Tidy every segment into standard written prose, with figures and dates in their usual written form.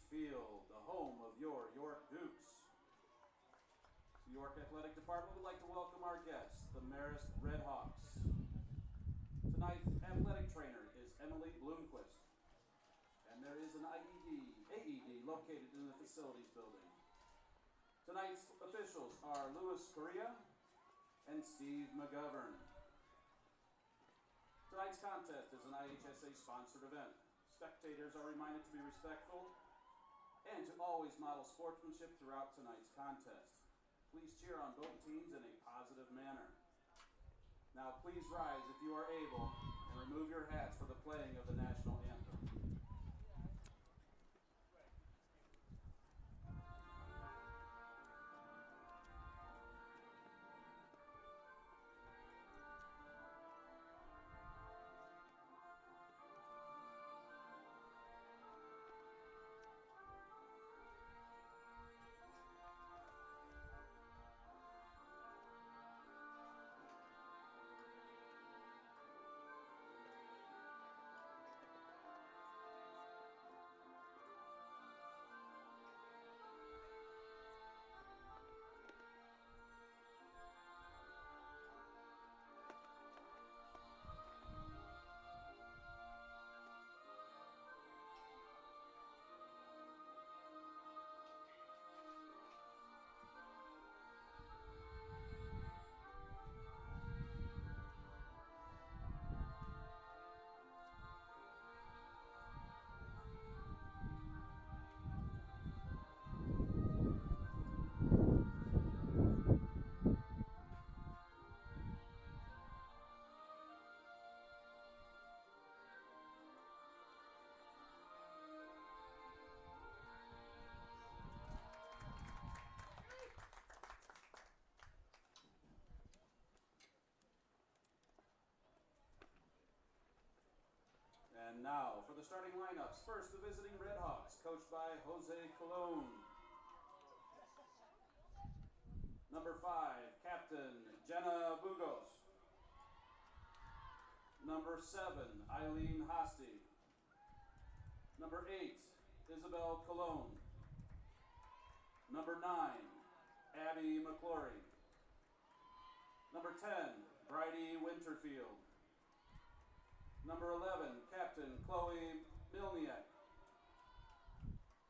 Field, the home of your York Dukes. The York Athletic Department would like to welcome our guests, the Marist Red Hawks. Tonight's athletic trainer is Emily Bloomquist, and there is an AED located in the facilities building. Tonight's officials are Louis Correa and Steve McGovern. Tonight's contest is an IHSA-sponsored event. Spectators are reminded to be respectful and to always model sportsmanship throughout tonight's contest. Please cheer on both teams in a positive manner. Now please rise if you are able and remove your hats for the playing of the national anthem. And now for the starting lineups. First, the visiting Red Hawks, coached by Jose Colon. Number 5, Captain Jenna Bugos. Number 7, Eileen Hosty. Number 8, Isabel Colon. Number 9, Abby McClory. Number 10, Bridie Winterfield. Number 11, Captain Chloe Milniak.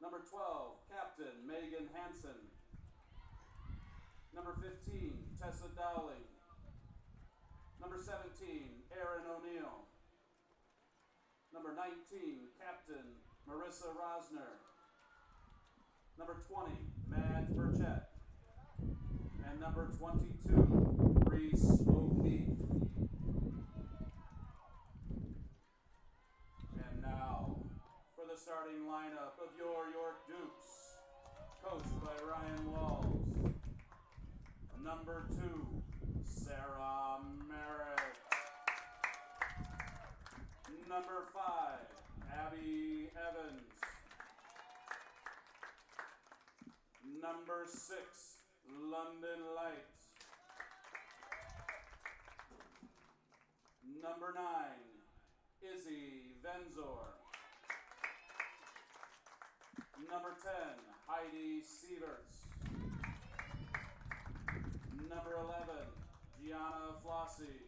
Number 12, Captain Megan Hansen. Number 15, Tessa Dowling. Number 17, Erin O'Neill. Number 19, Captain Marissa Rosner. Number 20, Madge Burchett. And number 22, Reese O'Keefe. And now, for the starting lineup of your York Dukes, coached by Ryan Walls. Number 2, Sarah Merritt. Number 5, Abby Evans. Number 6, London Light. Number 9, Izzy Venzor. Number 10, Heidi Sieverts. Number 11, Gianna Flossie.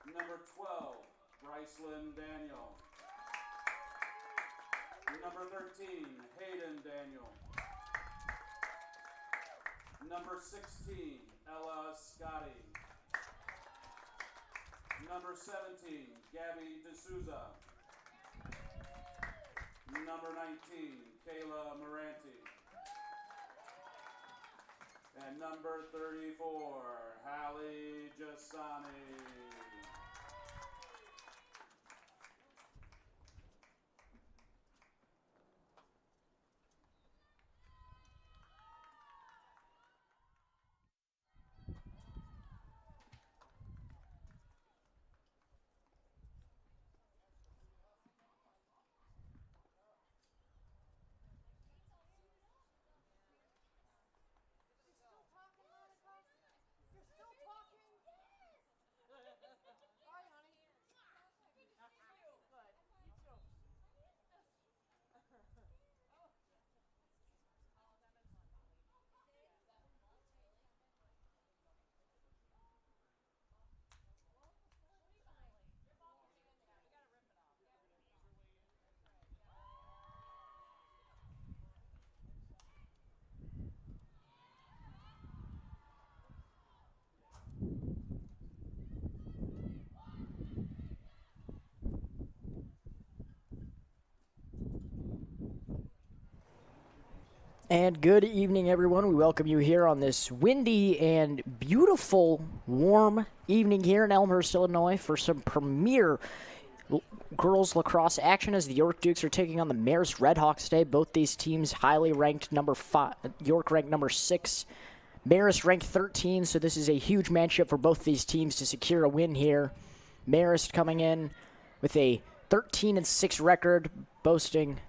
Number 12, Brycelyn Daniel. Number 13, Hayden Daniel. Number 16, Ella Scotty. Number 17, Gabby D'Souza. Number 19, Kayla Moranti. And number 34, Hallie Jasani. You're still talking? And good evening, everyone. We welcome you here on this windy and beautiful, warm evening here in Elmhurst, Illinois for some premier girls lacrosse action as the York Dukes are taking on the Marist Redhawks today. Both these teams highly ranked number 5, York ranked number 6, Marist ranked 13, so this is a huge matchup for both these teams to secure a win here. Marist coming in with a 13-6 record, boasting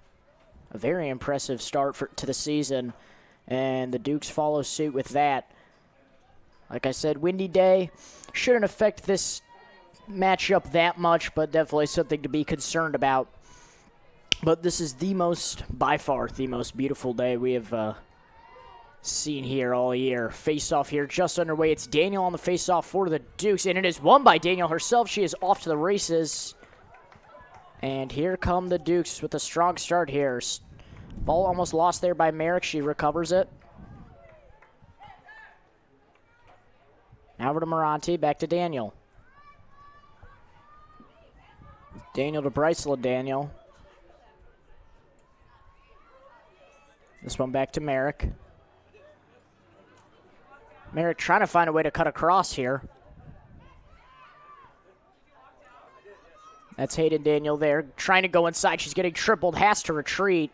a very impressive start to the season, and the Dukes follow suit with that. Like I said, windy day. Shouldn't affect this matchup that much, but definitely something to be concerned about. But this is by far, the most beautiful day we have seen here all year. Face-off here just underway. It's Daniel on the face-off for the Dukes, and it is won by Daniel herself. She is off to the races. And here come the Dukes with a strong start here. Ball almost lost there by Merrick. She recovers it. Now over to Moranti. Back to Daniel. Daniel to Bryceland. Daniel. This one back to Merrick. Merrick trying to find a way to cut across here. That's Hayden Daniel there, trying to go inside. She's getting tripled, has to retreat.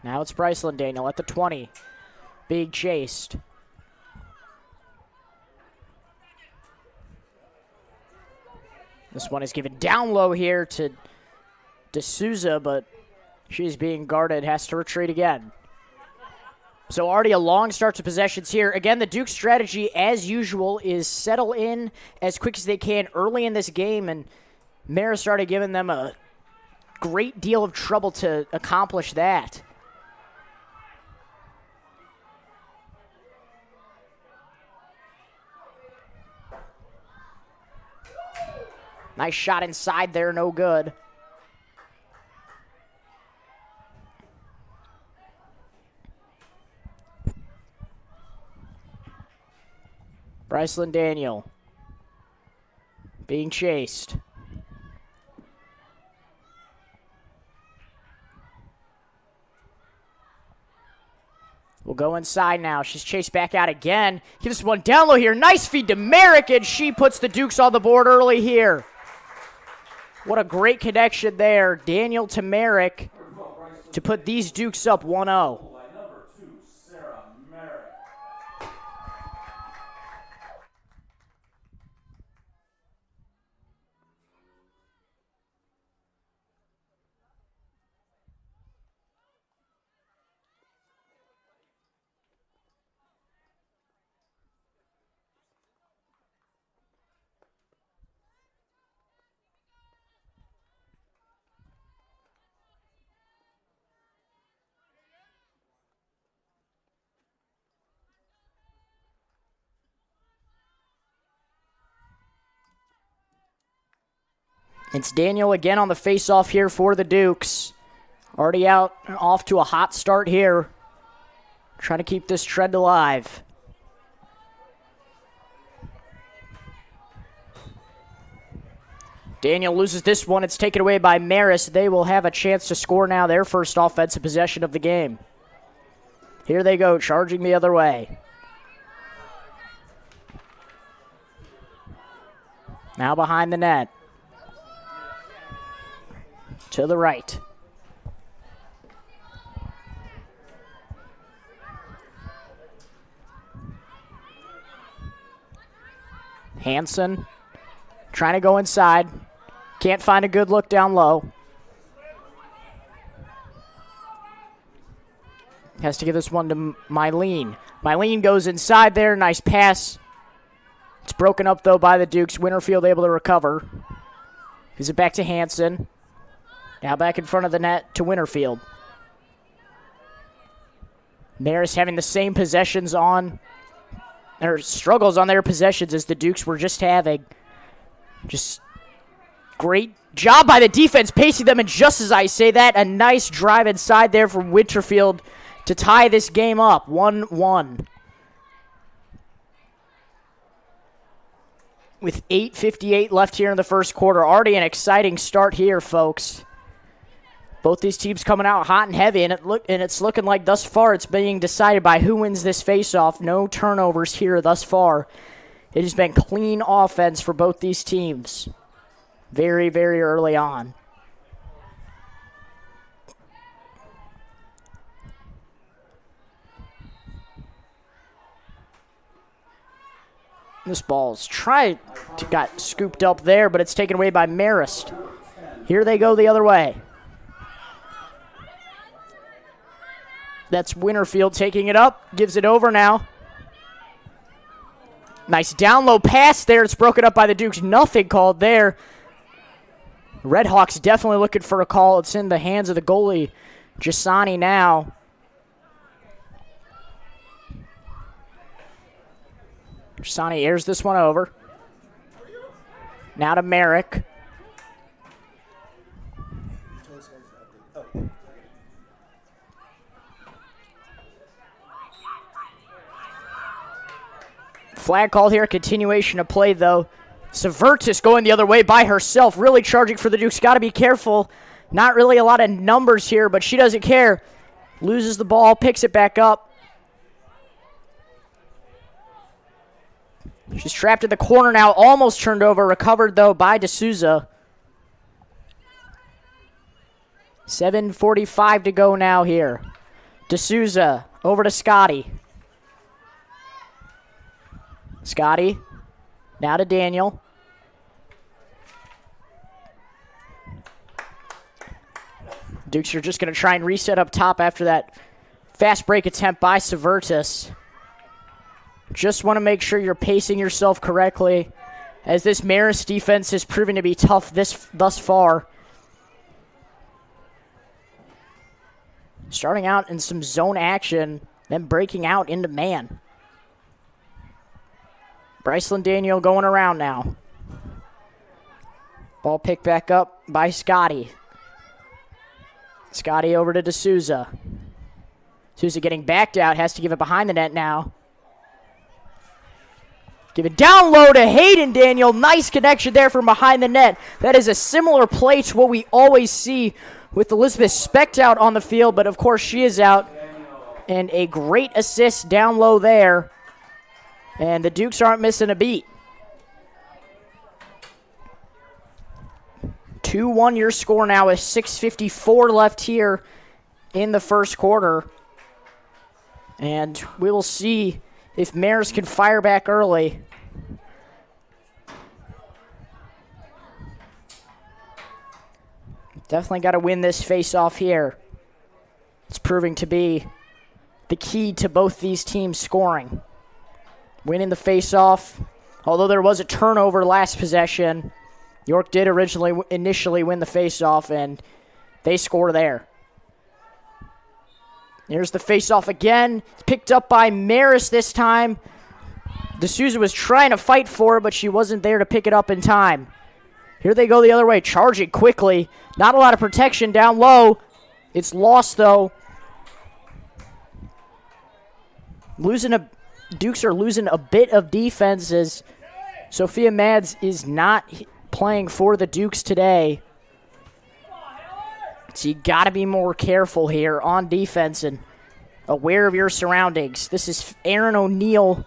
Now it's Bryceland Daniel at the 20. Being chased. This one is given down low here to D'Souza, but she's being guarded, has to retreat again. So already a long start to possessions here. Again, the Duke's strategy, as usual, is settle in as quick as they can early in this game, and Marist started giving them a great deal of trouble to accomplish that. Nice shot inside there, no good. Bryceland Daniel being chased. We'll go inside now. She's chased back out again. Gives one down low here. Nice feed to Merrick, and she puts the Dukes on the board early here. What a great connection there. Daniel to Merrick to put these Dukes up 1-0. It's Daniel again on the face-off here for the Dukes. Already off to a hot start here. Trying to keep this trend alive. Daniel loses this one. It's taken away by Marist. They will have a chance to score now their first offensive possession of the game. Here they go, charging the other way. Now behind the net. To the right. Hansen trying to go inside. Can't find a good look down low. Has to give this one to Mylene. Mylene goes inside there. Nice pass. It's broken up, though, by the Dukes. Winterfield able to recover. Gives it back to Hansen. Now back in front of the net to Winterfield. Marist having the same possessions on, or struggles on their possessions as the Dukes were just having. Just great job by the defense, pacing them, and just as I say that, a nice drive inside there from Winterfield to tie this game up, 1-1. With 8:58 left here in the first quarter. Already an exciting start here, folks. Both these teams coming out hot and heavy, and it's looking like thus far it's being decided by who wins this face-off. No turnovers here thus far. It has been clean offense for both these teams very, very early on. This ball's got scooped up there, but it's taken away by Marist. Here they go the other way. That's Winterfield taking it up, gives it over now. Nice down low pass there. It's broken up by the Dukes. Nothing called there. Redhawks definitely looking for a call. It's in the hands of the goalie, Jasani now. Jasani airs this one over. Now to Merrick. Flag call here, continuation of play though. Severtis going the other way by herself, really charging for the Dukes. Got to be careful. Not really a lot of numbers here, but she doesn't care. Loses the ball, picks it back up. She's trapped in the corner now, almost turned over. Recovered, though, by D'Souza. 7:45 to go now here. D'Souza over to Scotty. Scotty, now to Daniel. Dukes are just going to try and reset up top after that fast break attempt by Severtis. Just want to make sure you're pacing yourself correctly, as this Marist defense has proven to be tough thus far. Starting out in some zone action, then breaking out into man. Bryceland Daniel going around now. Ball picked back up by Scotty. Scotty over to D'Souza. D'Souza getting backed out, has to give it behind the net now. Give it down low to Hayden Daniel. Nice connection there from behind the net. That is a similar play to what we always see with Elizabeth Specht out on the field, but of course she is out. And a great assist down low there. And the Dukes aren't missing a beat. 2-1 your score now with 6:54 left here in the first quarter. And we will see if Marist can fire back early. Definitely got to win this face-off here. It's proving to be the key to both these teams scoring. Winning the face-off. Although there was a turnover last possession, York did initially win the face-off, and they score there. Here's the face-off again. It's picked up by Marist this time. D'Souza was trying to fight for it, but she wasn't there to pick it up in time. Here they go the other way, charging quickly. Not a lot of protection down low. It's lost, though. Dukes are losing a bit of defense as Sophia Mads is not playing for the Dukes today. So you got to be more careful here on defense and aware of your surroundings. This is Aaron O'Neill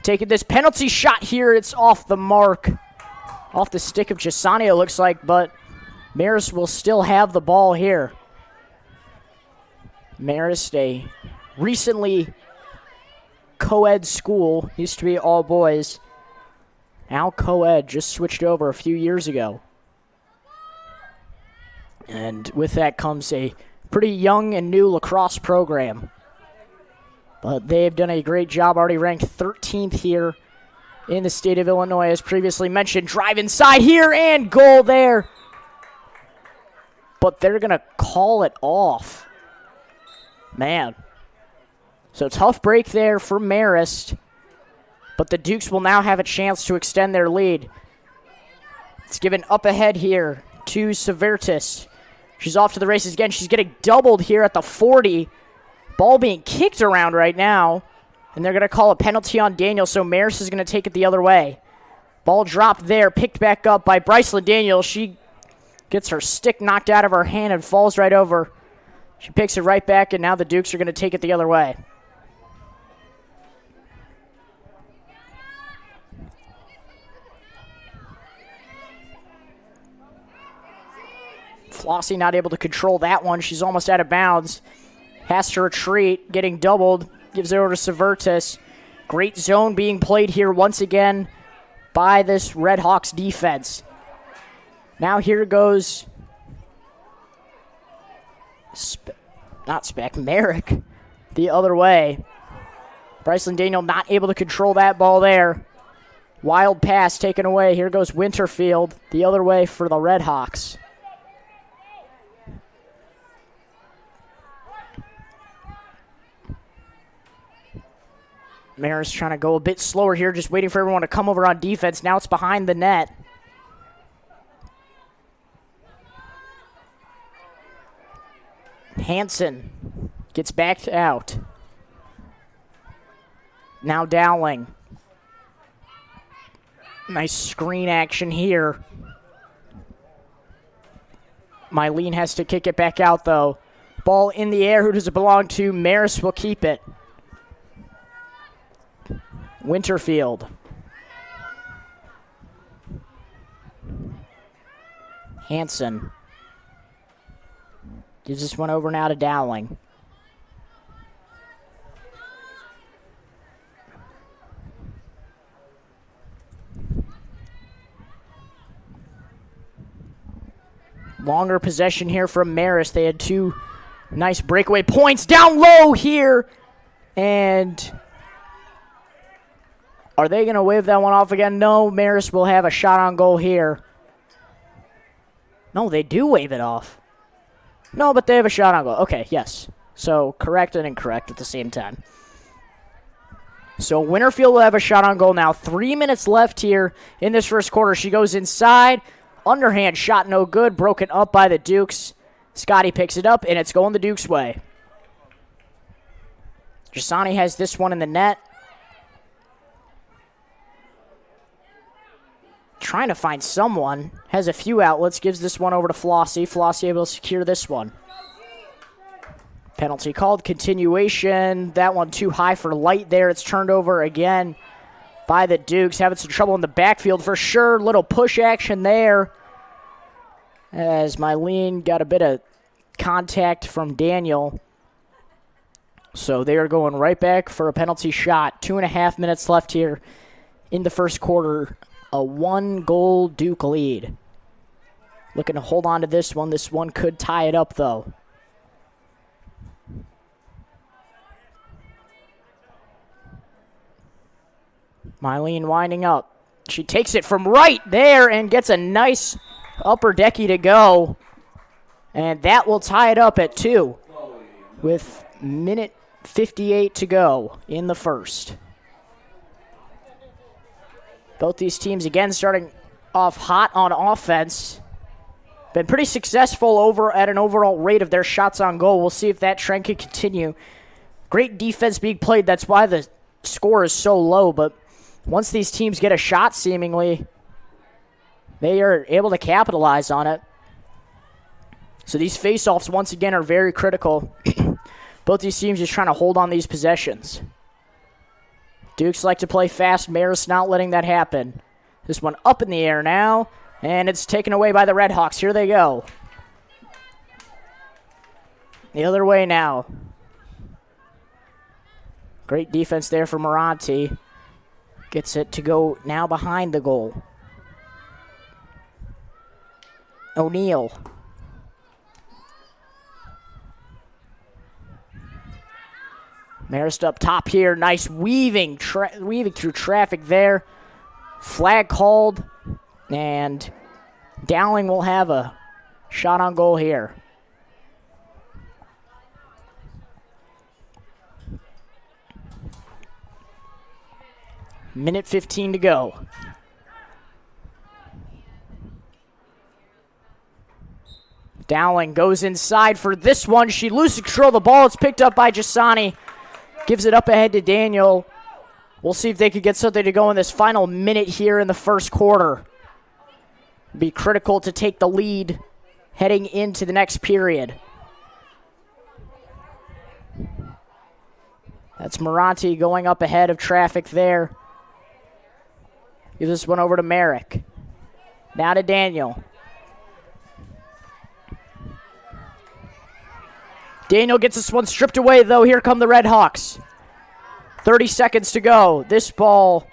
taking this penalty shot here. It's off the mark. Off the stick of Chisani, it looks like, but Marist will still have the ball here. Marist, a recently co-ed school, used to be all boys. Now co-ed, just switched over a few years ago. And with that comes a pretty young and new lacrosse program. But they've done a great job, already ranked 13th here in the state of Illinois, as previously mentioned. Drive inside here and goal there. But they're going to call it off. Man. So tough break there for Marist. But the Dukes will now have a chance to extend their lead. It's given up ahead here to Severtis. She's off to the races again. She's getting doubled here at the 40. Ball being kicked around right now. And they're going to call a penalty on Daniel, so Marist is going to take it the other way. Ball dropped there, picked back up by Bryceland Daniel. She Gets her stick knocked out of her hand and falls right over. She picks it right back, and now the Dukes are going to take it the other way. Flossie not able to control that one. She's almost out of bounds. Has to retreat, getting doubled. Gives it over to Severtus. Great zone being played here once again by this Red Hawks defense. Now here goes Merrick the other way. Bryceland Daniel not able to control that ball there. Wild pass taken away. Here goes Winterfield the other way for the Red Hawks. Marist trying to go a bit slower here, just waiting for everyone to come over on defense. Now it's behind the net. Hansen gets backed out. Now Dowling. Nice screen action here. Mylene has to kick it back out, though. Ball in the air. Who does it belong to? Marist will keep it. Winterfield. Hansen. Gives this one over now to Dowling. Longer possession here from Marist. They had two nice breakaway points down low here. And are they going to wave that one off again? No, Marist will have a shot on goal here. No, they do wave it off. No, but they have a shot on goal. Okay, yes. So correct and incorrect at the same time. So Winterfield will have a shot on goal now. 3 minutes left here in this first quarter. She goes inside. Underhand shot no good. Broken up by the Dukes. Scotty picks it up, and it's going the Dukes' way. Jasani has this one in the net. Trying to find someone. Has a few outlets. Gives this one over to Flossie. Flossie able to secure this one. Penalty called. Continuation. That one too high for Light there. It's turned over again by the Dukes. Having some trouble in the backfield for sure. Little push action there. As Mylene got a bit of contact from Daniel. So they are going right back for a penalty shot. 2.5 minutes left here in the first quarter. A 1-goal Duke lead. Looking to hold on to this one. This one could tie it up, though. Mylene winding up. She takes it from right there and gets a nice upper decky to go. And that will tie it up at 2 with minute 58 to go in the first. Both these teams, again, starting off hot on offense. Been pretty successful over at an overall rate of their shots on goal. We'll see if that trend can continue. Great defense being played. That's why the score is so low. But once these teams get a shot, seemingly, they are able to capitalize on it. So these face-offs, once again, are very critical. Both these teams just trying to hold on these possessions. Dukes like to play fast. Marist not letting that happen. This one up in the air now, and it's taken away by the Red Hawks. Here they go. The other way now. Great defense there for Moranti. Gets it to go now behind the goal. O'Neal. Marist up top here. Nice weaving through traffic there. Flag called. And Dowling will have a shot on goal here. Minute 15 to go. Dowling goes inside for this one. She loses control of the ball. It's picked up by Jasani. Gives it up ahead to Daniel. We'll see if they could get something to go in this final minute here in the first quarter. Be critical to take the lead heading into the next period. That's Moranti going up ahead of traffic there. Gives this one over to Merrick. Now to Daniel. Daniel gets this one stripped away, though. Here come the Red Hawks. 30 seconds to go. This ball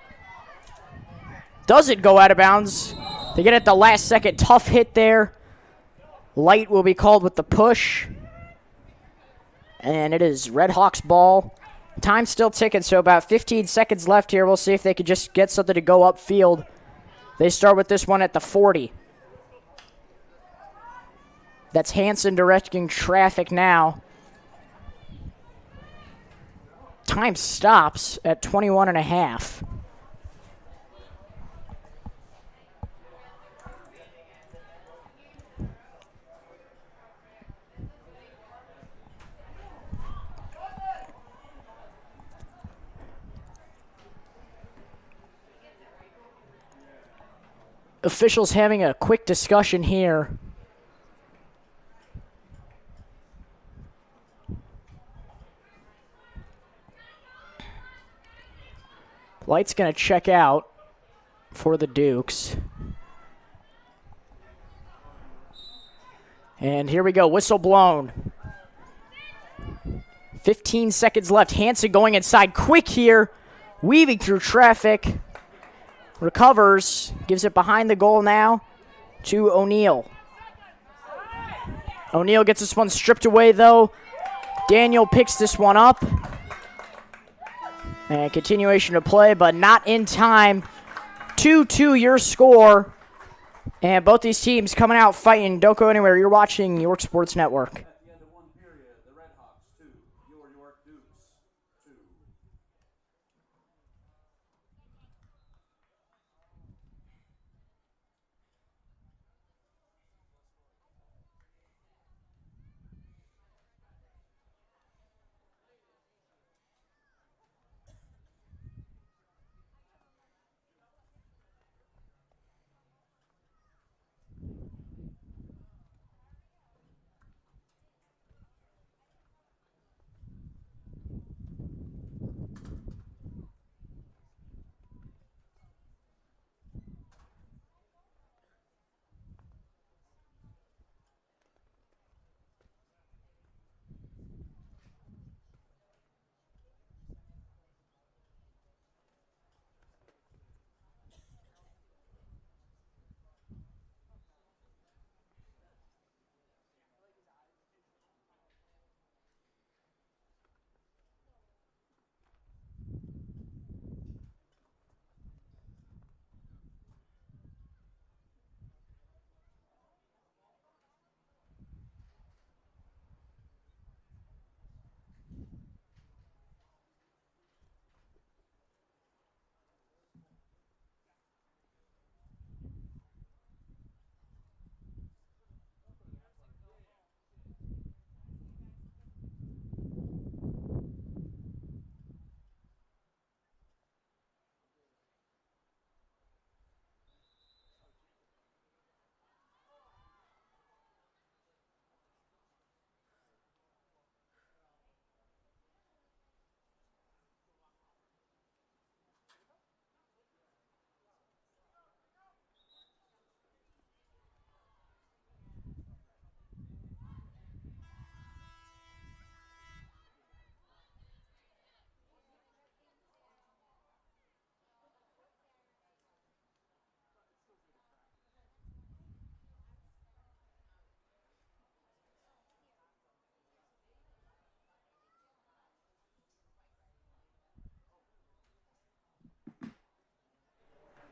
doesn't go out of bounds. They get it at the last second. Tough hit there. Light will be called with the push. And it is Red Hawks ball. Time's still ticking, so about 15 seconds left here. We'll see if they can just get something to go upfield. They start with this one at the 40. That's Hansen directing traffic now. Time stops at 21 and a half. Officials having a quick discussion here. Light's going to check out for the Dukes. And here we go, whistle blown. 15 seconds left. Hansen going inside quick here, weaving through traffic. Recovers, gives it behind the goal now to O'Neal. O'Neal gets this one stripped away, though. Daniel picks this one up. And continuation of play, but not in time. 2-2 your score. And both these teams coming out fighting. Don't go anywhere. You're watching York Sports Network. At the end of one period, the Red Hawks 2, your York Dukes 2.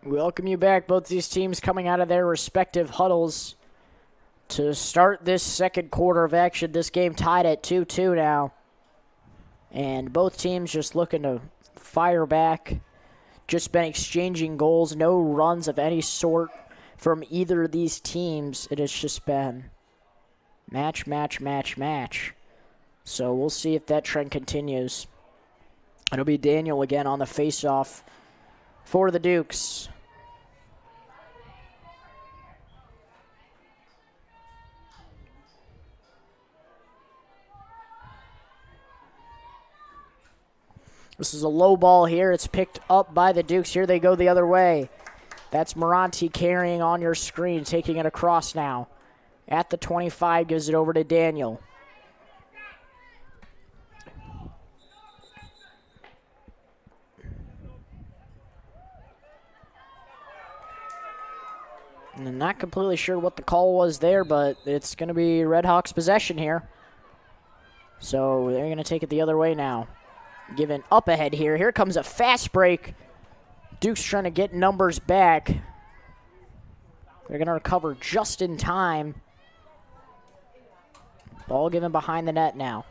Welcome you back. Both these teams coming out of their respective huddles to start this second quarter of action. This game tied at 2-2 now. And both teams just looking to fire back. Just been exchanging goals. No runs of any sort from either of these teams. It has just been match, match, match, match. So we'll see if that trend continues. It'll be Daniel again on the face-off for the Dukes. This is a low ball here. It's picked up by the Dukes. Here they go the other way. That's Moranti carrying on your screen, taking it across now. At the 25, gives it over to Daniel. And I'm not completely sure what the call was there, but it's going to be Red Hawks possession here. So they're going to take it the other way now. Given up ahead here. Here comes a fast break. Duke's trying to get numbers back. They're going to recover just in time. Ball given behind the net now.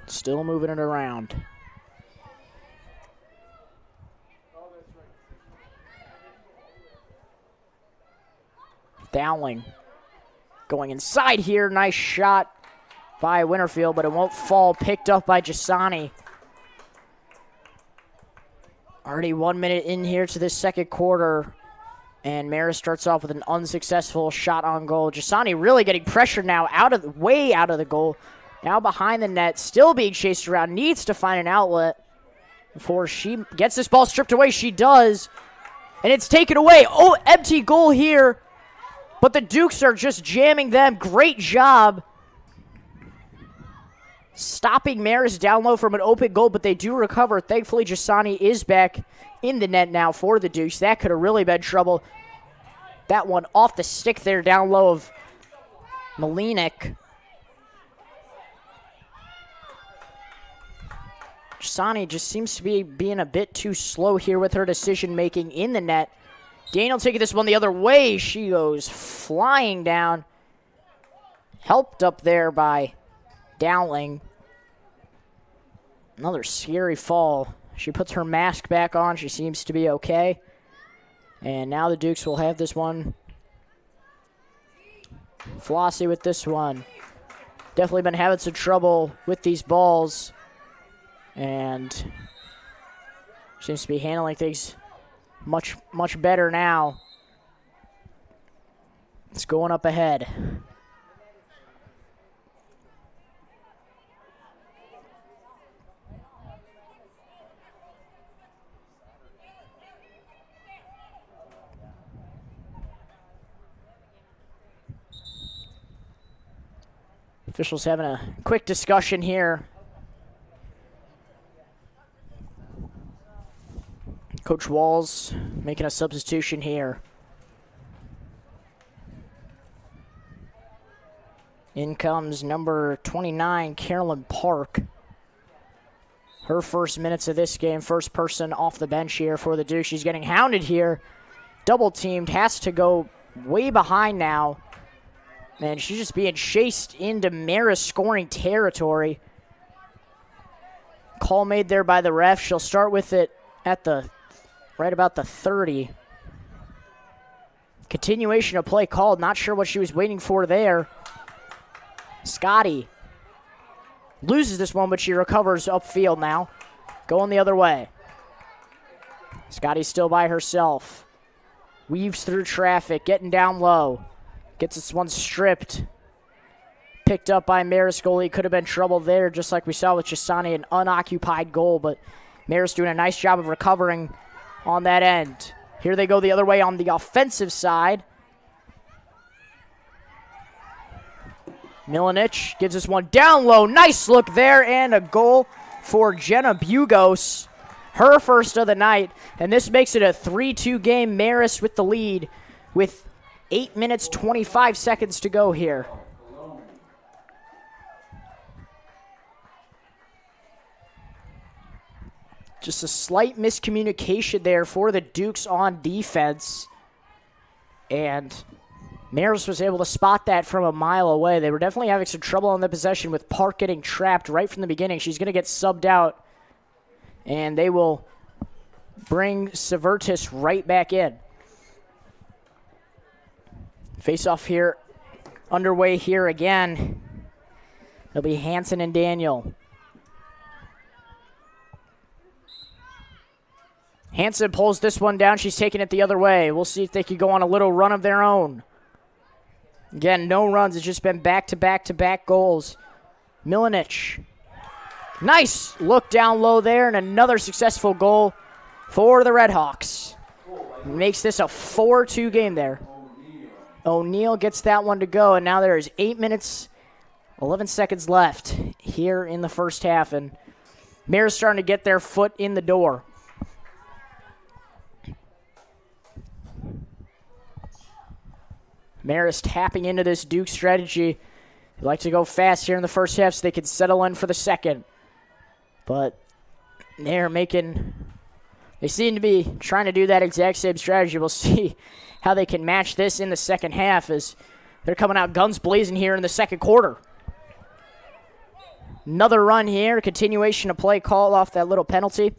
Still moving it around. Dowling going inside here. Nice shot by Winterfield, but it won't fall. Picked up by Jasani. Already 1 minute in here to this second quarter, and Marist starts off with an unsuccessful shot on goal. Jasani really getting pressure now, way out of the goal. Now behind the net, still being chased around, needs to find an outlet before she gets this ball stripped away. She does, and it's taken away. Oh, empty goal here, but the Dukes are just jamming them. Great job stopping Marist down low from an open goal, but they do recover. Thankfully, Jasani is back in the net now for the Dukes. That could have really been trouble. That one off the stick there, down low of Malinik. Jasani just seems to be being a bit too slow here with her decision-making in the net. Daniel taking this one the other way. She goes flying down. Helped up there by Dowling. Another scary fall. She puts her mask back on. She seems to be okay. And now the Dukes will have this one. Flossie with this one. Definitely been having some trouble with these balls. And seems to be handling things much, much better now. It's going up ahead. Officials having a quick discussion here. Coach Walls making a substitution here. In comes number 29, Carolyn Park. Her first minutes of this game, first person off the bench here for the Dukes. She's getting hounded here. Double teamed, has to go way behind now. And she's just being chased into Marist scoring territory. Call made there by the ref. She'll start with it at the right about the 30. Continuation of play called. Not sure what she was waiting for there. Scotty loses this one, but she recovers upfield now. Going the other way. Scotty's still by herself. Weaves through traffic, getting down low. Gets this one stripped. Picked up by Marist goalie. Could have been trouble there, just like we saw with Chisani, an unoccupied goal, but Marist doing a nice job of recovering on that end. Here they go the other way on the offensive side. Milanich gives this one down low. Nice look there, and a goal for Jenna Bugos. Her first of the night, and this makes it a 3-2 game. Marist with the lead with 8 minutes, 25 seconds to go here. Just a slight miscommunication there for the Dukes on defense. And Marist was able to spot that from a mile away. They were definitely having some trouble on the possession with Park getting trapped right from the beginning. She's going to get subbed out. And they will bring Severtis right back in. Face-off here, underway here again. It'll be Hansen and Daniel. Hansen pulls this one down. She's taking it the other way. We'll see if they can go on a little run of their own. Again, no runs. It's just been back-to-back-to-back goals. Milanich Nice look down low there, and another successful goal for the Redhawks. Makes this a 4-2 game there. O'Neal gets that one to go, and now there is 8 minutes, 11 seconds left here in the first half, and Marist starting to get their foot in the door. Marist tapping into this Duke strategy. They like to go fast here in the first half so they can settle in for the second. But they seem to be trying to do that exact same strategy. We'll see how they can match this in the second half as they're coming out guns blazing here in the second quarter. Another run here, continuation of play call off that little penalty.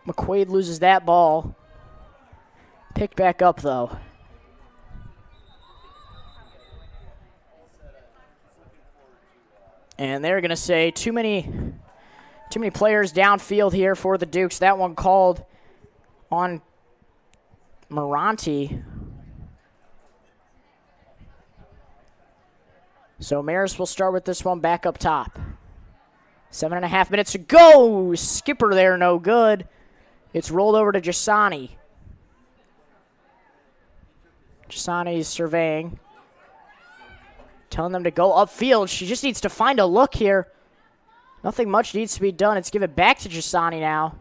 McQuade loses that ball. Picked back up, though. And they're going to say too many players downfield here for the Dukes. That one called on Moranti. So Marist will start with this one back up top. 7.5 minutes to go. Skipper there, no good. It's rolled over to Jasani. Jasani's surveying. Telling them to go upfield. She just needs to find a look here. Nothing much needs to be done. It's given back to Jasani now.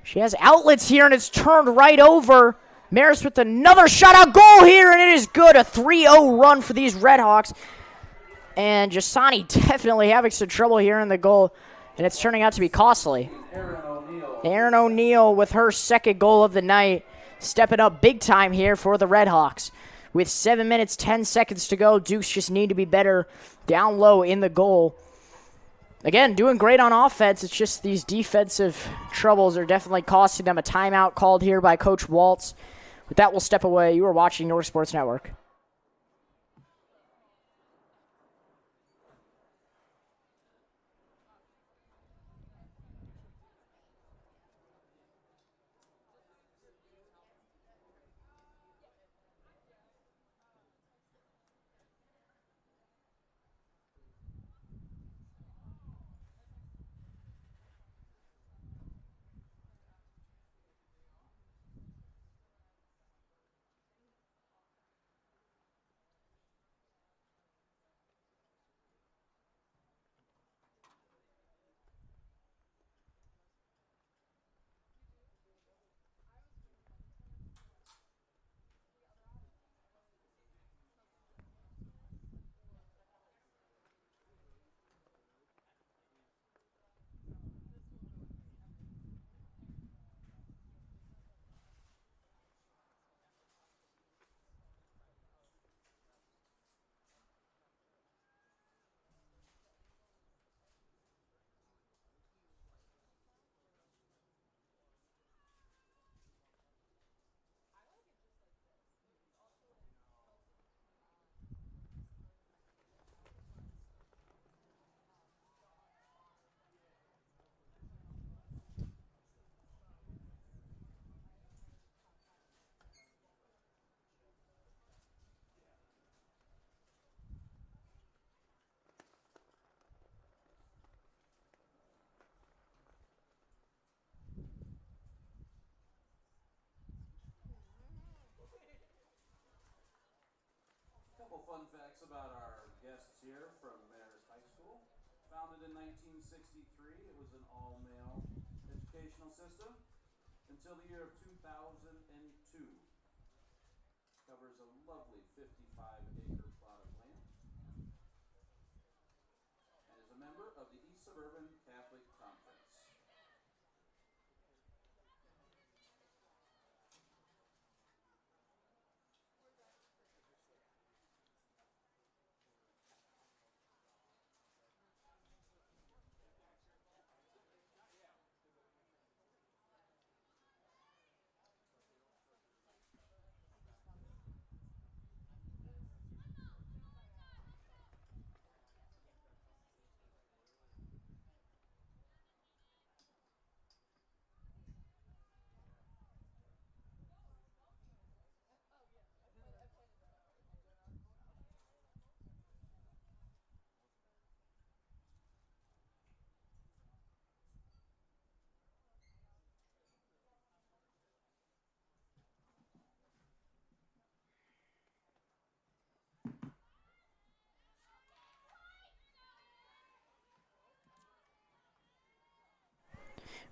She has outlets here, and it's turned right over. Marist with another shot-out goal here, and it is good. A 3-0 run for these Redhawks. And Jasani definitely having some trouble here in the goal, and it's turning out to be costly. Aaron O'Neal with her second goal of the night, stepping up big time here for the Redhawks. With 7 minutes, 10 seconds to go, Dukes just need to be better down low in the goal. Again, doing great on offense. It's just these defensive troubles are definitely costing them. A timeout called here by Coach Waltz. With that, we'll step away. You are watching North Sports Network. Fun facts about our guests here from Marist High School. Founded in 1963, it was an all-male educational system until the year of 2002. Covers a lovely 55-acre plot of land and is a member of the East Suburban Catholic Conference.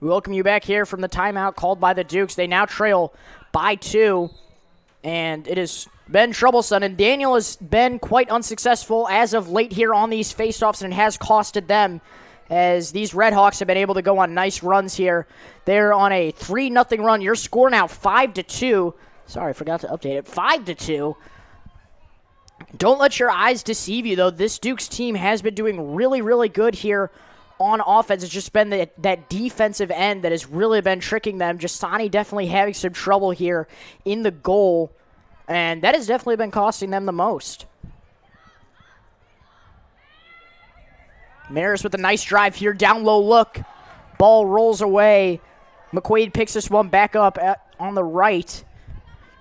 We welcome you back here from the timeout called by the Dukes. They now trail by 2, and it has been troublesome, and Daniel has been quite unsuccessful as of late here on these faceoffs, and it has costed them as these Red Hawks have been able to go on nice runs here. They're on a 3-0 run. Your score now 5-2. Sorry, I forgot to update it. 5-2. Don't let your eyes deceive you, though. This Dukes team has been doing really, really good here on offense. It's just been that defensive end that has really been tricking them. DeSanto definitely having some trouble here in the goal, and that has definitely been costing them the most. Marist with a nice drive here. Down low look. Ball rolls away. McQuade picks this one back up on the right,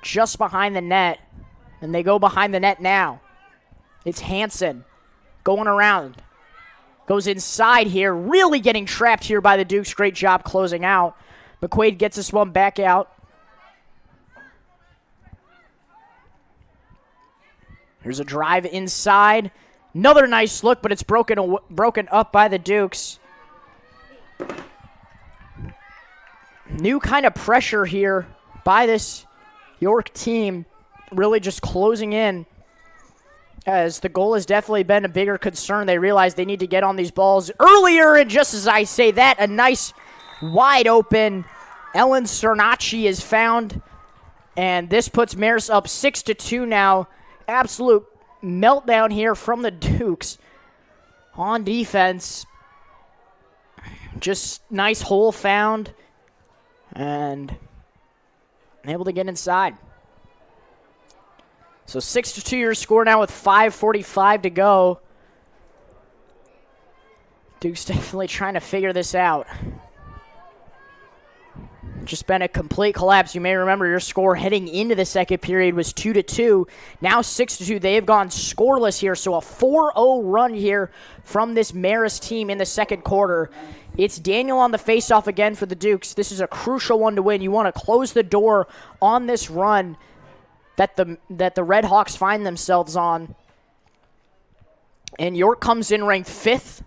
just behind the net. And they go behind the net now. It's Hansen going around. Goes inside here. Really getting trapped here by the Dukes. Great job closing out. McQuade gets this one back out. Here's a drive inside. Another nice look, but it's broken up by the Dukes. New kind of pressure here by this York team, really just closing in, as the goal has definitely been a bigger concern. They realize they need to get on these balls earlier, and just as I say that, a nice wide open Ellen Cernacci is found, and this puts Marist up 6-2 now. Absolute meltdown here from the Dukes on defense. Just nice hole found and able to get inside. So 6-2 your score now with 5:45 to go. Dukes definitely trying to figure this out. Just been a complete collapse. You may remember your score heading into the second period was 2-2. Now 6-2. They have gone scoreless here, so a 4-0 run here from this Marist team in the second quarter. It's Daniel on the faceoff again for the Dukes. This is a crucial one to win. You want to close the door on this run that the Red Hawks find themselves on. And York comes in ranked 5th.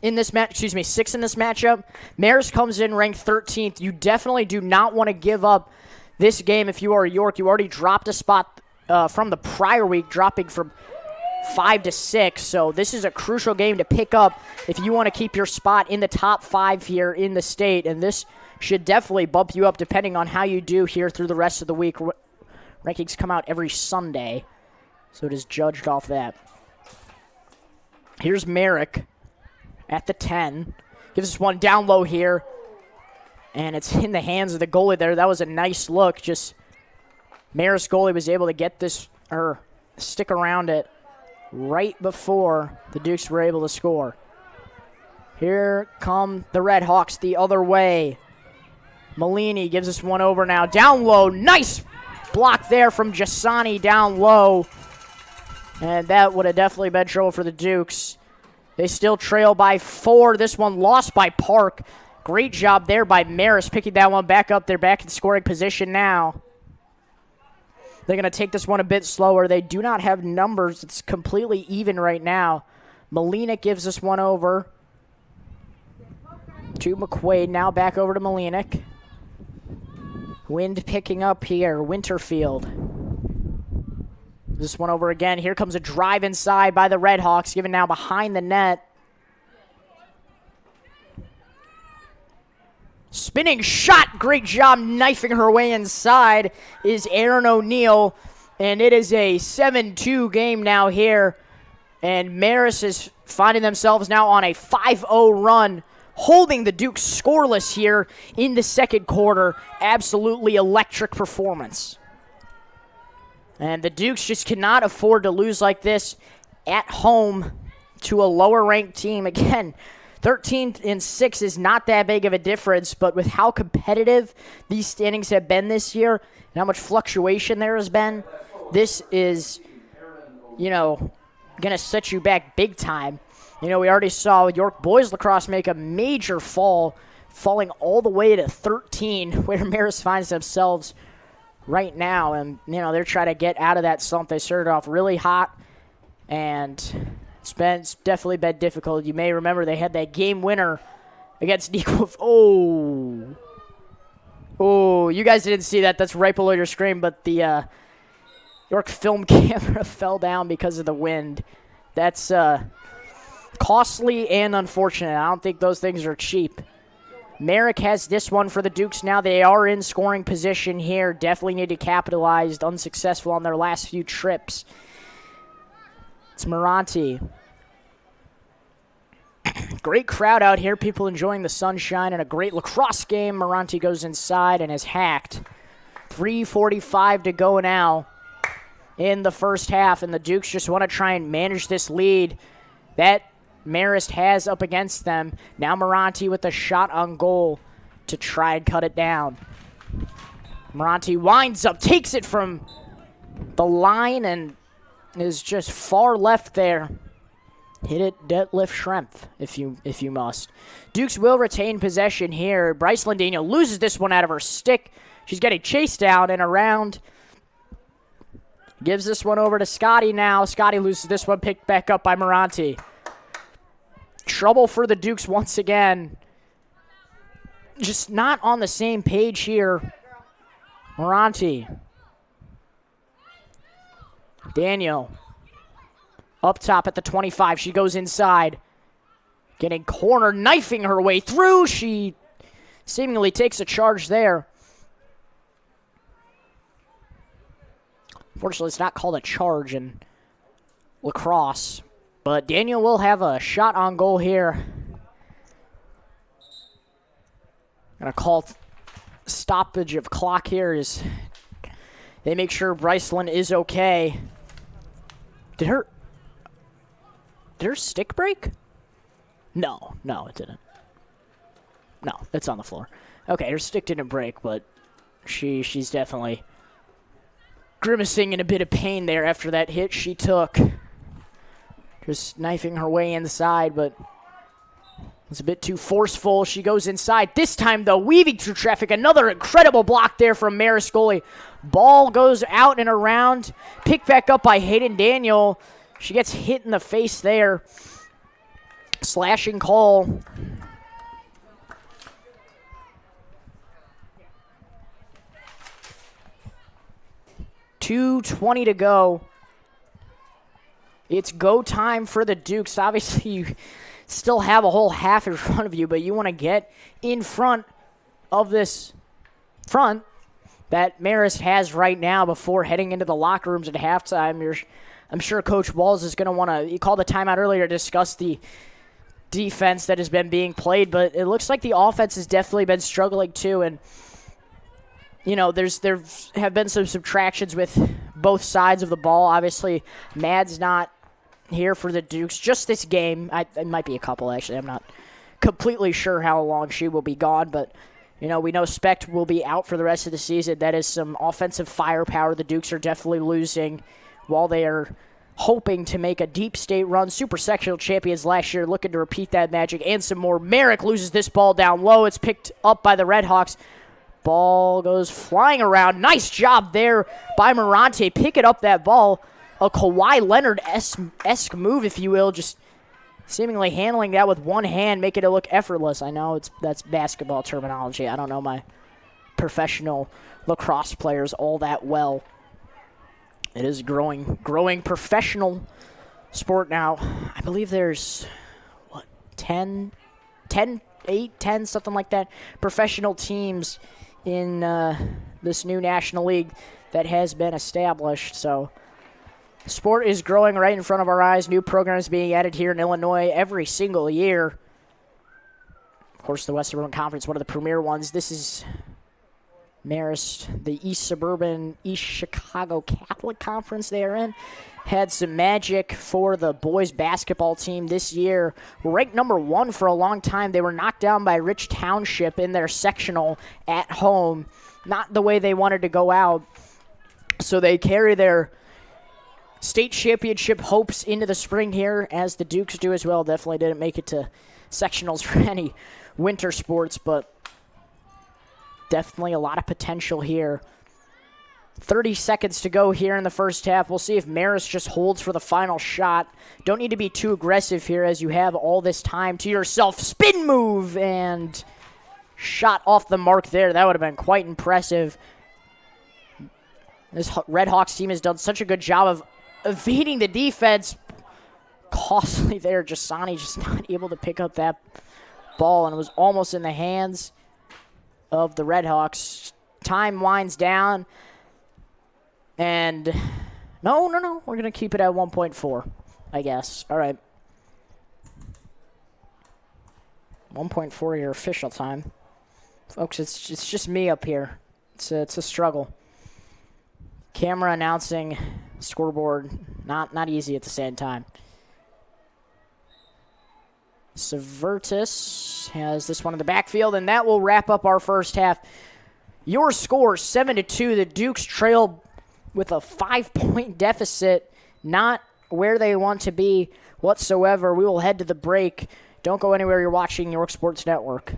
In this match, 6th in this matchup. Marist comes in ranked 13th. You definitely do not want to give up this game if you are York. You already dropped a spot from the prior week, dropping from 5 to 6. So this is a crucial game to pick up if you want to keep your spot in the top 5 here in the state. And this should definitely bump you up depending on how you do here through the rest of the week. Rankings come out every Sunday, so it is judged off that. Here's Merrick at the 10. Gives us one down low here. And it's in the hands of the goalie there. That was a nice look. Just Marist goalie was able to get this, or stick around it right before the Dukes were able to score. Here come the Red Hawks the other way. Malini gives us one over now. Down low. Nice block there from Jasani down low. And that would have definitely been trouble for the Dukes. They still trail by 4. This one lost by Park. Great job there by Marist picking that one back up. They're back in scoring position now. They're going to take this one a bit slower. They do not have numbers. It's completely even right now. Malinik gives this one over to McQuade. Now back over to Malinik. Wind picking up here. Winterfield. This one over again. Here comes a drive inside by the Red Hawks, given now behind the net. Spinning shot. Great job knifing her way inside is Aaron O'Neill. And it is a 7-2 game now here. And Marist is finding themselves now on a 5-0 run, holding the Dukes scoreless here in the second quarter. Absolutely electric performance. And the Dukes just cannot afford to lose like this at home to a lower-ranked team. Again, 13th and 6 is not that big of a difference, but with how competitive these standings have been this year and how much fluctuation there has been, this is, going to set you back big time. We already saw York Boys Lacrosse make a major fall, falling all the way to 13, where Marist finds themselves right now, and they're trying to get out of that slump. They started off really hot, and it's definitely been difficult. You may remember they had that game winner against Nico. Oh, you guys didn't see that. That's right below your screen, but the York film camera fell down because of the wind. That's costly and unfortunate. I don't think those things are cheap. Merrick has this one for the Dukes now. They are in scoring position here. Definitely need to capitalize. Unsuccessful on their last few trips. It's Moranti. Great crowd out here. People enjoying the sunshine and a great lacrosse game. Moranti goes inside and is hacked. 3:45 to go now in the first half, and the Dukes just want to try and manage this lead that Marist has up against them. Now Moranti with a shot on goal to try and cut it down. Moranti winds up, takes it from the line, and is just far left there. Hit it, deadlift shrimp, if you must. Dukes will retain possession here. Bryce Lindino loses this one out of her stick. She's getting chased down and around. Gives this one over to Scotty now. Scotty loses this one, picked back up by Moranti. Trouble for the Dukes once again. Just not on the same page here. Moranti. Daniel. Up top at the 25. She goes inside. Getting cornered, knifing her way through. She seemingly takes a charge there. Unfortunately, it's not called a charge in lacrosse. But Daniel will have a shot on goal here. Gonna call stoppage of clock here as they make sure Bryceland is okay. Did her stick break? No, it didn't. No, it's on the floor. Okay, her stick didn't break, but she's definitely grimacing in a bit of pain there after that hit she took. Just knifing her way inside, but it's a bit too forceful. She goes inside. This time, though, weaving through traffic. Another incredible block there from Marist goalie. Ball goes out and around. Picked back up by Hayden Daniel. She gets hit in the face there. Slashing call. .220 to go. It's go time for the Dukes. Obviously, you still have a whole half in front of you, but you want to get in front of this front that Marist has right now before heading into the locker rooms at halftime. I'm sure Coach Walls is going to want to, he called the timeout earlier to discuss the defense that has been being played, but it looks like the offense has definitely been struggling too, and you know, there have been some subtractions with both sides of the ball. Obviously, Mad's not here for the Dukes just this game. It might be a couple, actually. I'm not completely sure how long she will be gone, but you know, we know Specht will be out for the rest of the season. That is some offensive firepower the Dukes are definitely losing while they are hoping to make a deep state run. Super sectional champions last year, looking to repeat that magic and some more. Merrick loses this ball down low. It's picked up by the Redhawks. Ball goes flying around. Nice job there by Moranti. Picking up that ball. A Kawhi Leonard-esque move, if you will. Just seemingly handling that with one hand, making it look effortless. I know that's basketball terminology. I don't know my professional lacrosse players all that well. It is a growing professional sport now. I believe there's, 10, 8, 10, something like that, professional teams in this new National League that has been established. So sport is growing right in front of our eyes. New programs being added here in Illinois every single year. Of course, the West Suburban Conference, one of the premier ones. This is Marist, the East Suburban, East Chicago Catholic Conference they are in. Had some magic for the boys basketball team this year. Ranked number 1 for a long time. They were knocked down by Rich Township in their sectional at home. Not the way they wanted to go out. So they carry their state championship hopes into the spring here, as the Dukes do as well. Definitely didn't make it to sectionals for any winter sports, but definitely a lot of potential here 30 seconds to go here in the first half. We'll see if Marist just holds for the final shot. Don't need to be too aggressive here as you have all this time to yourself. Spin move and shot off the mark there. That would have been quite impressive. This Red Hawks team has done such a good job of evading the defense. Costly there. Jasani just not able to pick up that ball, and it was almost in the hands of the Red Hawks. Time winds down. And no. We're going to keep it at 1.4, I guess. All right. 1.4 your official time. Folks, it's just me up here. It's a struggle. Camera announcing, scoreboard, not easy at the same time. Severtus has this one in the backfield, and that will wrap up our first half. Your score, 7-2. The Dukes trail with a 5-point deficit, not where they want to be whatsoever. We will head to the break. Don't go anywhere. You're watching York Sports Network.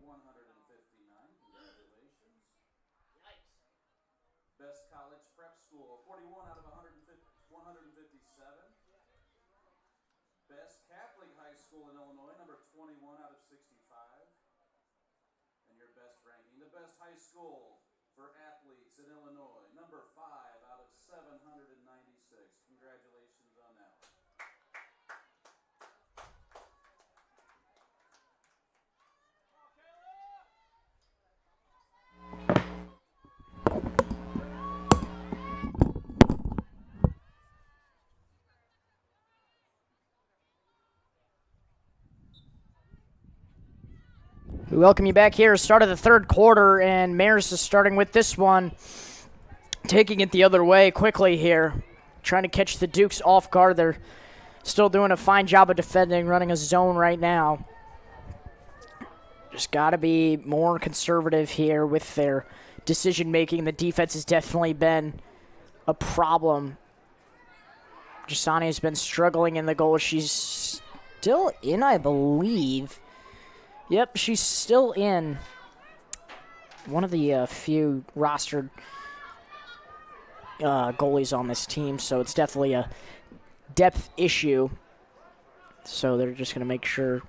159. Congratulations. Best college prep school, 41 out of 157. Best Catholic high school in Illinois, number 21 out of 65. And your best ranking, the best high school for athletes in Illinois, number 5 out of 796. Congratulations on that one. We welcome you back here. Start of the third quarter, and Marist is starting with this one. Taking it the other way quickly here. Trying to catch the Dukes off guard. They're still doing a fine job of defending, running a zone right now. Just got to be more conservative here with their decision-making. The defense has definitely been a problem. Jasani has been struggling in the goal. She's still in, I believe. Yep, she's still in. One of the few rostered goalies on this team, so it's definitely a depth issue. So they're just going to make sure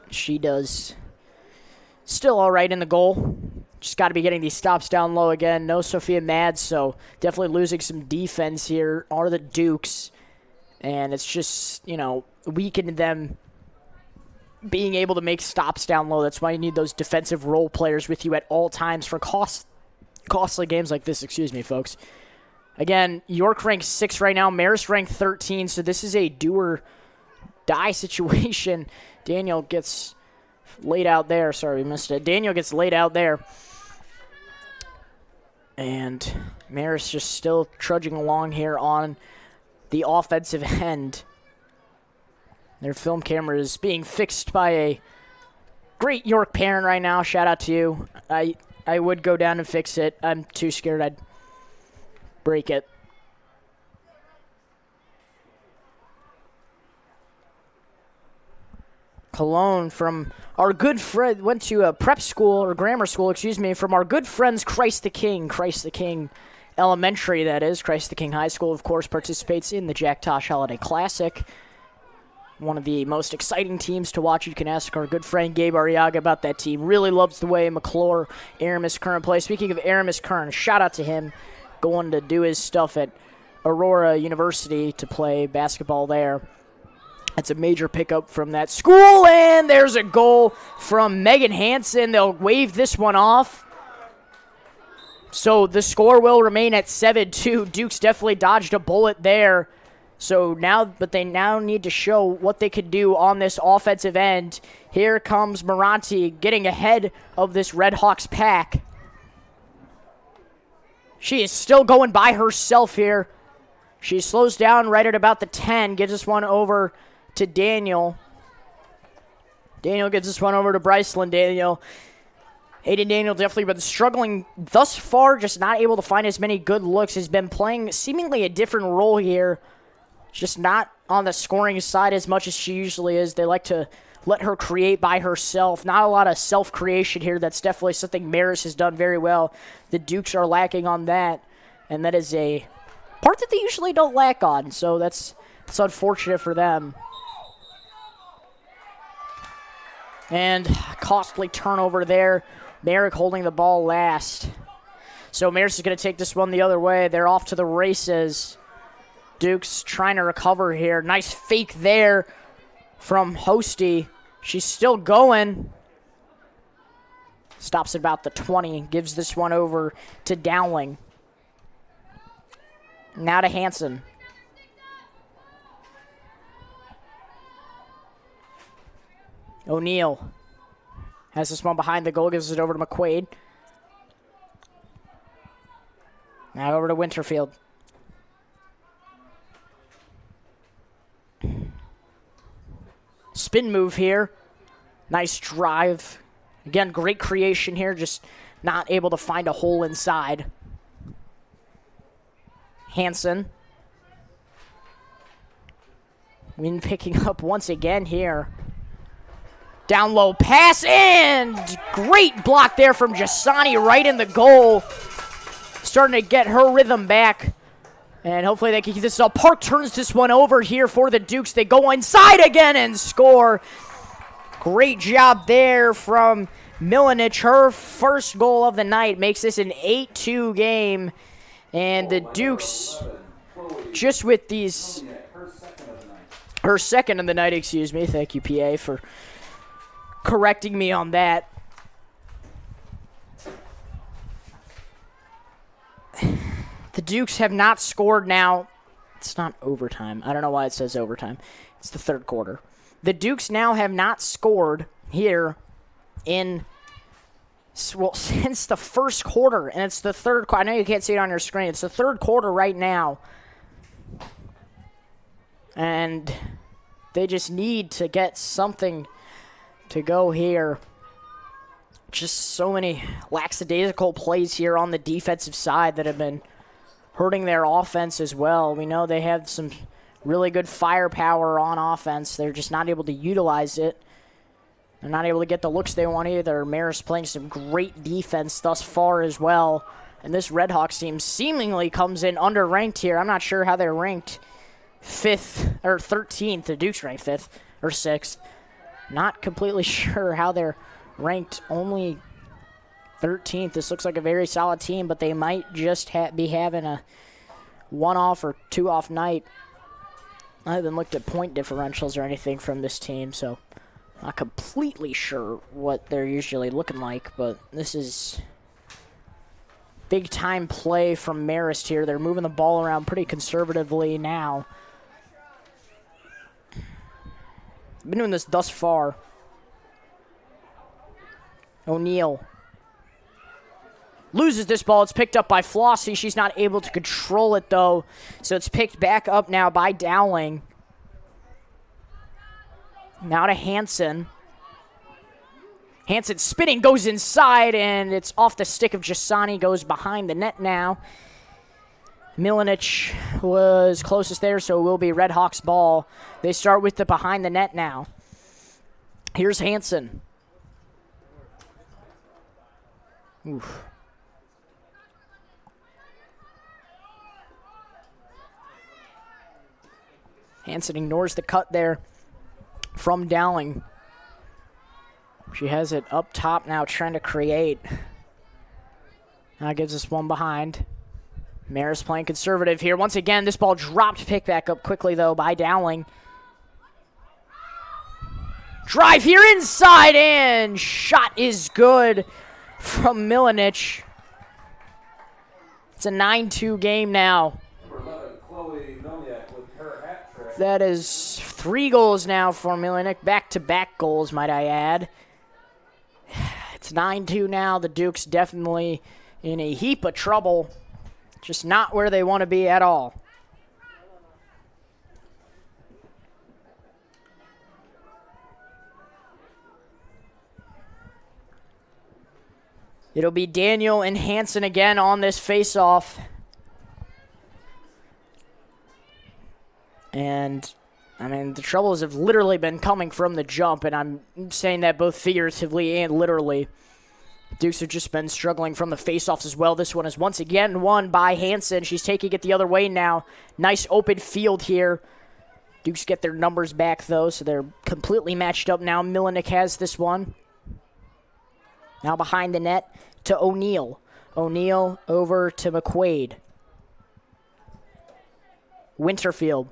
she does still all right in the goal. Just got to be getting these stops down low again. No Sophia Mads, so definitely losing some defense here are the Dukes. And it's just, you know, weakened them being able to make stops down low. That's why you need those defensive role players with you at all times for costly games like this. Excuse me, folks. Again, York ranked 6 right now. Marist ranked 13, so this is a do-or-die situation. Daniel gets laid out there. Sorry, we missed it. Daniel gets laid out there. And Marist just still trudging along here on the offensive end. Their film camera is being fixed by a great York parent right now. Shout out to you. I would go down and fix it. I'm too scared I'd break it. Cologne from our good friend, went to a prep school, or grammar school, excuse me, from our good friends Christ the King Elementary, that is. Christ the King High School, of course, participates in the Jack Tosh Holiday Classic. One of the most exciting teams to watch. You can ask our good friend Gabe Arriaga about that team. Really loves the way McClure, Aramis Kern play. Speaking of Aramis Kern, shout out to him going to do his stuff at Aurora University to play basketball there. That's a major pickup from that school, and there's a goal from Megan Hansen. They'll wave this one off. So the score will remain at 7-2. Dukes definitely dodged a bullet there. So now, but they now need to show what they could do on this offensive end. Here comes Moranti getting ahead of this Red Hawks pack. She is still going by herself here. She slows down right at about the 10, gives this one over to Daniel. Daniel gives this one over to Bryceland. Hayden Daniel definitely been struggling thus far, just not able to find as many good looks. Has been playing seemingly a different role here. Just not on the scoring side as much as she usually is. They like to let her create by herself. Not a lot of self-creation here. That's definitely something Marist has done very well. The Dukes are lacking on that, and that is a part that they usually don't lack on, so it's unfortunate for them. And costly turnover there. Merrick holding the ball last. So Marist is going to take this one the other way. They're off to the races. Dukes trying to recover here. Nice fake there from Hosty. She's still going. Stops at about the 20. Gives this one over to Dowling. Now to Hansen. O'Neal has this one behind the goal. Gives it over to McQuade. Now over to Winterfield. Spin move here. Nice drive. Again, great creation here. Just not able to find a hole inside. Hansen. Wind picking up once again here. Down low pass, and great block there from Jasani right in the goal. Starting to get her rhythm back. And hopefully they can keep this up. Park turns this one over here for the Dukes. They go inside again and score. Great job there from Milanich. Her first goal of the night makes this an 8-2 game. And the Dukes, just with these, her second of the night, excuse me. Thank you, PA, for correcting me on that. The Dukes have not scored now. It's not overtime. I don't know why it says overtime. It's the third quarter. The Dukes now have not scored here in, well, since the first quarter. And it's the third quarter. I know you can't see it on your screen. It's the third quarter right now. And they just need to get something to go here. Just so many lackadaisical plays here on the defensive side that have been hurting their offense as well. We know they have some really good firepower on offense. They're just not able to utilize it. They're not able to get the looks they want either. Marist playing some great defense thus far as well. And this Redhawks team seemingly comes in underranked here. I'm not sure how they're ranked 5th or 13th. The Dukes ranked 5th or 6th. Not completely sure how they're ranked only 13th. This looks like a very solid team, but they might just be having a one-off or two-off night. I haven't looked at point differentials or anything from this team, so not completely sure what they're usually looking like, but this is big-time play from Marist here. They're moving the ball around pretty conservatively now. Been doing this thus far. O'Neal loses this ball. It's picked up by Flossie. She's not able to control it, though. So it's picked back up now by Dowling. Now to Hansen. Hansen spinning, goes inside, and it's off the stick of Jasani, goes behind the net now. Milanich was closest there, so it will be Redhawks ball. They start with the behind the net now. Here's Hansen. Oof. Hansen ignores the cut there from Dowling. She has it up top now, trying to create. Now gives us one behind. Marist playing conservative here. Once again, this ball dropped, picked back up quickly, though, by Dowling. Drive here inside, and shot is good from Milanich. It's a 9-2 game now. That is 3 goals now for Milanich. Back-to-back goals, might I add. It's 9-2 now. The Dukes definitely in a heap of trouble. Just not where they want to be at all. It'll be Daniel and Hansen again on this face-off. And, I mean, the troubles have literally been coming from the jump, and I'm saying that both figuratively and literally. Dukes have just been struggling from the face-offs as well. This one is once again won by Hansen. She's taking it the other way now. Nice open field here. Dukes get their numbers back, though, so they're completely matched up now. Milanich has this one. Now behind the net to O'Neal. O'Neal over to McQuade. Winterfield.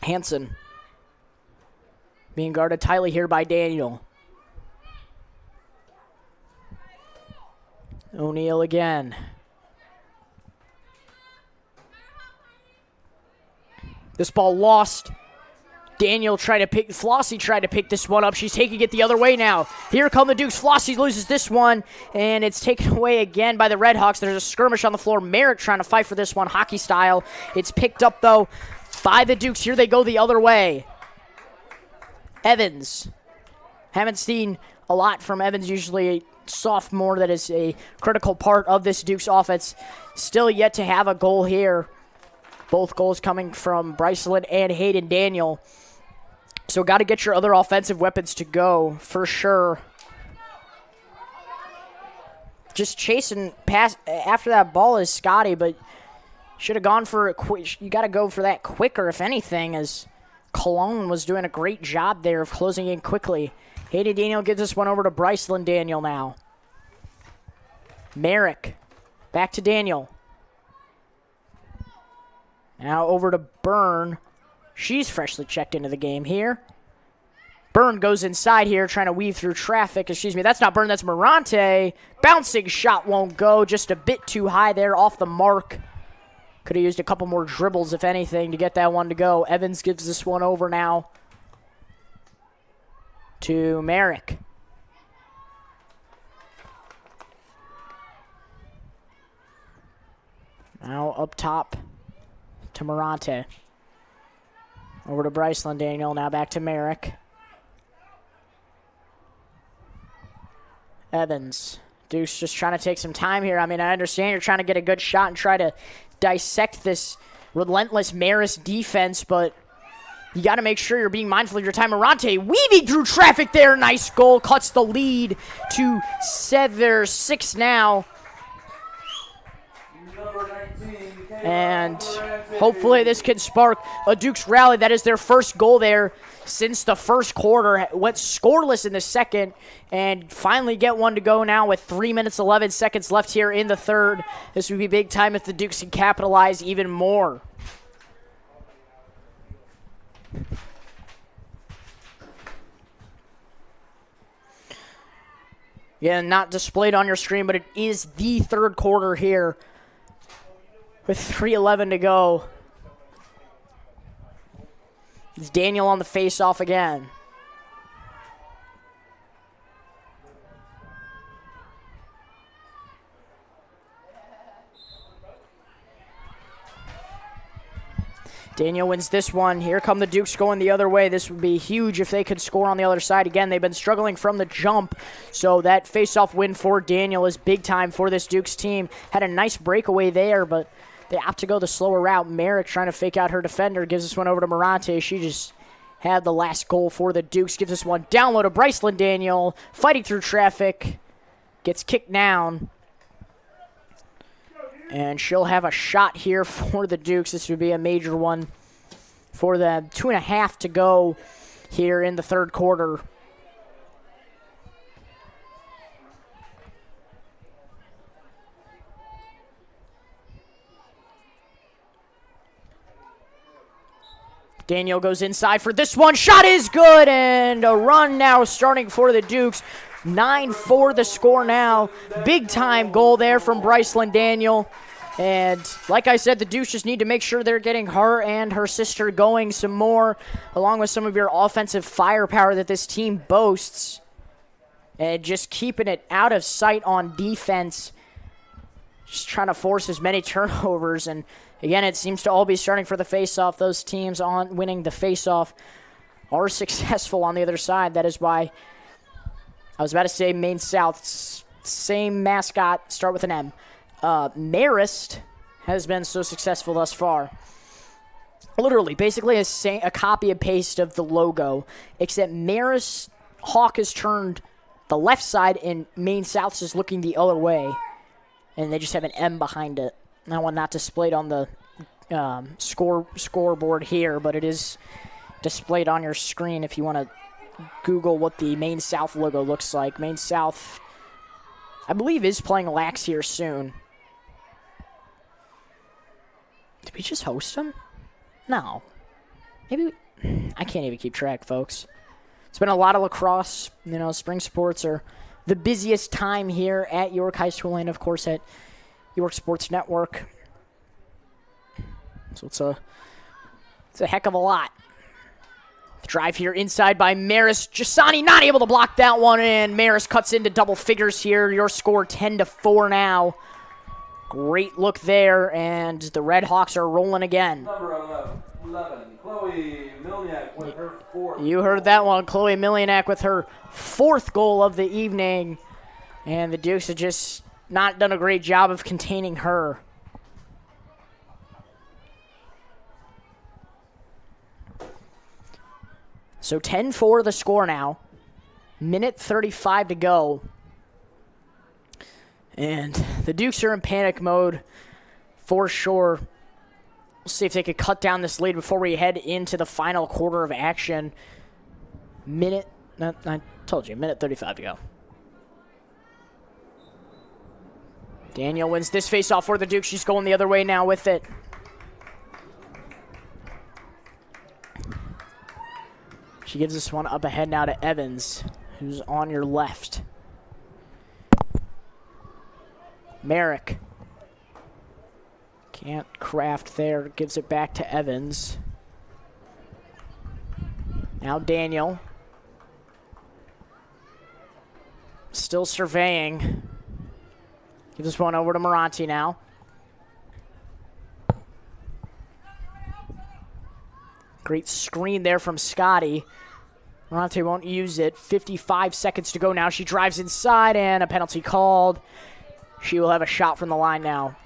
Hansen. Being guarded tightly here by Daniel. O'Neal again. This ball lost. Daniel Flossie tried to pick this one up. She's taking it the other way now. Here come the Dukes. Flossie loses this one, and it's taken away again by the Redhawks. There's a skirmish on the floor. Merrick trying to fight for this one, hockey style. It's picked up, though, by the Dukes. Here they go the other way. Evans. Haven't seen a lot from Evans, usually a sophomore that is a critical part of this Dukes offense. Still yet to have a goal here. Both goals coming from Bryceland and Hayden Daniel. So got to get your other offensive weapons to go for sure. Just chasing past after that ball is Scotty, but should have gone for it quick. You got to go for that quicker, if anything, as Cologne was doing a great job there of closing in quickly. Hayden Daniel gives this one over to Bryceland Daniel now. Merrick, back to Daniel. Now over to Byrne. She's freshly checked into the game here. Byrne goes inside here, trying to weave through traffic. Excuse me, that's not Byrne, that's Morante. Bouncing shot won't go, just a bit too high there, off the mark. Could have used a couple more dribbles, if anything, to get that one to go. Evans gives this one over now to Merrick. Now up top to Morante. Over to Bryceland Daniel, now back to Merrick. Evans. Duke's just trying to take some time here. I mean, I understand you're trying to get a good shot and try to dissect this relentless Marist defense, but you got to make sure you're being mindful of your time. Morante weaving through traffic there. Nice goal. Cuts the lead to 6 now. And hopefully this can spark a Dukes rally. That is their first goal there since the first quarter. Went scoreless in the second and finally get one to go now with 3 minutes, 11 seconds left here in the third. This would be big time if the Dukes can capitalize even more. Yeah, not displayed on your screen, but it is the third quarter here with 3:11 to go. It's Daniel on the face-off again. Daniel wins this one. Here come the Dukes going the other way. This would be huge if they could score on the other side. Again, they've been struggling from the jump, so that face-off win for Daniel is big time for this Dukes team. Had a nice breakaway there, but they opt to go the slower route. Merrick trying to fake out her defender. Gives this one over to Morante. She just had the last goal for the Dukes. Gives this one down low to Bryceland Daniel. Fighting through traffic. Gets kicked down. And she'll have a shot here for the Dukes. This would be a major one for them. 2.5 to go here in the third quarter. Daniel goes inside for this one. Shot is good, and a run now starting for the Dukes. 9-4 the score now. Big time goal there from Bryceland Daniel. And like I said, the Dukes just need to make sure they're getting her and her sister going some more, along with some of your offensive firepower that this team boasts. And just keeping it out of sight on defense. Just trying to force as many turnovers. And again, it seems to all be starting for the face-off. Those teams on winning the face-off are successful on the other side. That is why I was about to say Maine South, same mascot, start with an M. Marist has been so successful thus far. Literally, basically a copy and paste of the logo, except Marist Hawk has turned the left side and Maine South is looking the other way. And they just have an M behind it. That one not displayed on the scoreboard here, but it is displayed on your screen if you want to Google what the Maine South logo looks like. Maine South, I believe, is playing Lax here soon. Did we just host them? No. Maybe I can't even keep track, folks. It's been a lot of lacrosse. You know, spring sports are the busiest time here at York High School and, of course, at York Sports Network. So it's a heck of a lot. Drive here inside by Marist. Jasani not able to block that one in. Marist cuts into double figures here. Your score 10-4 now. Great look there, and the Red Hawks are rolling again. Number 11, Chloe Milniak with her fourth. You heard that one. Chloe Milniak with her fourth goal of the evening. And the Dukes have just not done a great job of containing her. So 10-4 the score now. Minute 35 to go. And the Dukes are in panic mode for sure. We'll see if they could cut down this lead before we head into the final quarter of action. I told you, minute 35 to go. Daniel wins this face-off for the Dukes. She's going the other way now with it. She gives this one up ahead now to Evans, who's on your left. Merrick. Can't craft there. Gives it back to Evans. Now Daniel. Still surveying. Gives this one over to Moranti now. Great screen there from Scotty. Moranti won't use it. 55 seconds to go now. She drives inside and a penalty called. She will have a shot from the line now.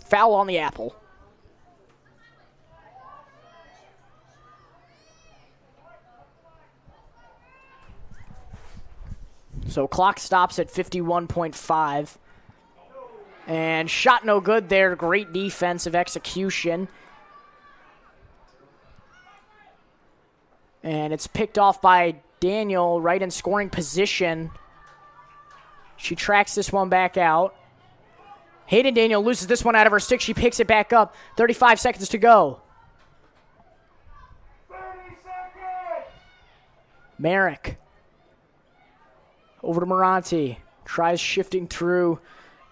Foul on the apple. So clock stops at 51.5. And shot no good there. Great defensive execution. And it's picked off by Daniel right in scoring position. She tracks this one back out. Hayden Daniel loses this one out of her stick. She picks it back up. 35 seconds to go. 30 seconds. Merrick. Over to Moranti. Tries shifting through.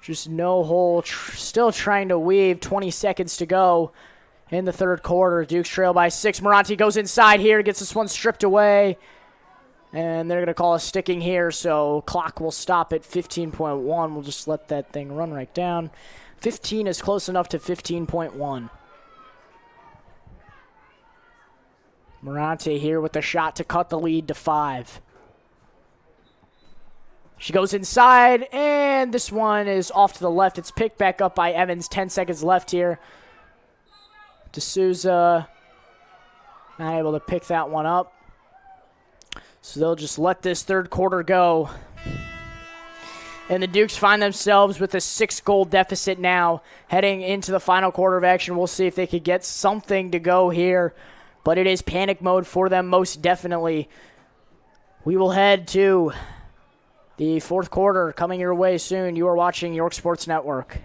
Just no hole. Still trying to weave. 20 seconds to go in the third quarter. Dukes trail by 6. Moranti goes inside here. Gets this one stripped away. And they're going to call a sticking here. So clock will stop at 15.1. We'll just let that thing run right down. 15 is close enough to 15.1. Moranti here with the shot to cut the lead to 5. She goes inside, and this one is off to the left. It's picked back up by Evans. 10 seconds left here. D'Souza not able to pick that one up. So they'll just let this third quarter go. And the Dukes find themselves with a 6-goal deficit now heading into the final quarter of action. We'll see if they could get something to go here. But it is panic mode for them most definitely. We will head to the fourth quarter coming your way soon. You are watching York Sports Network.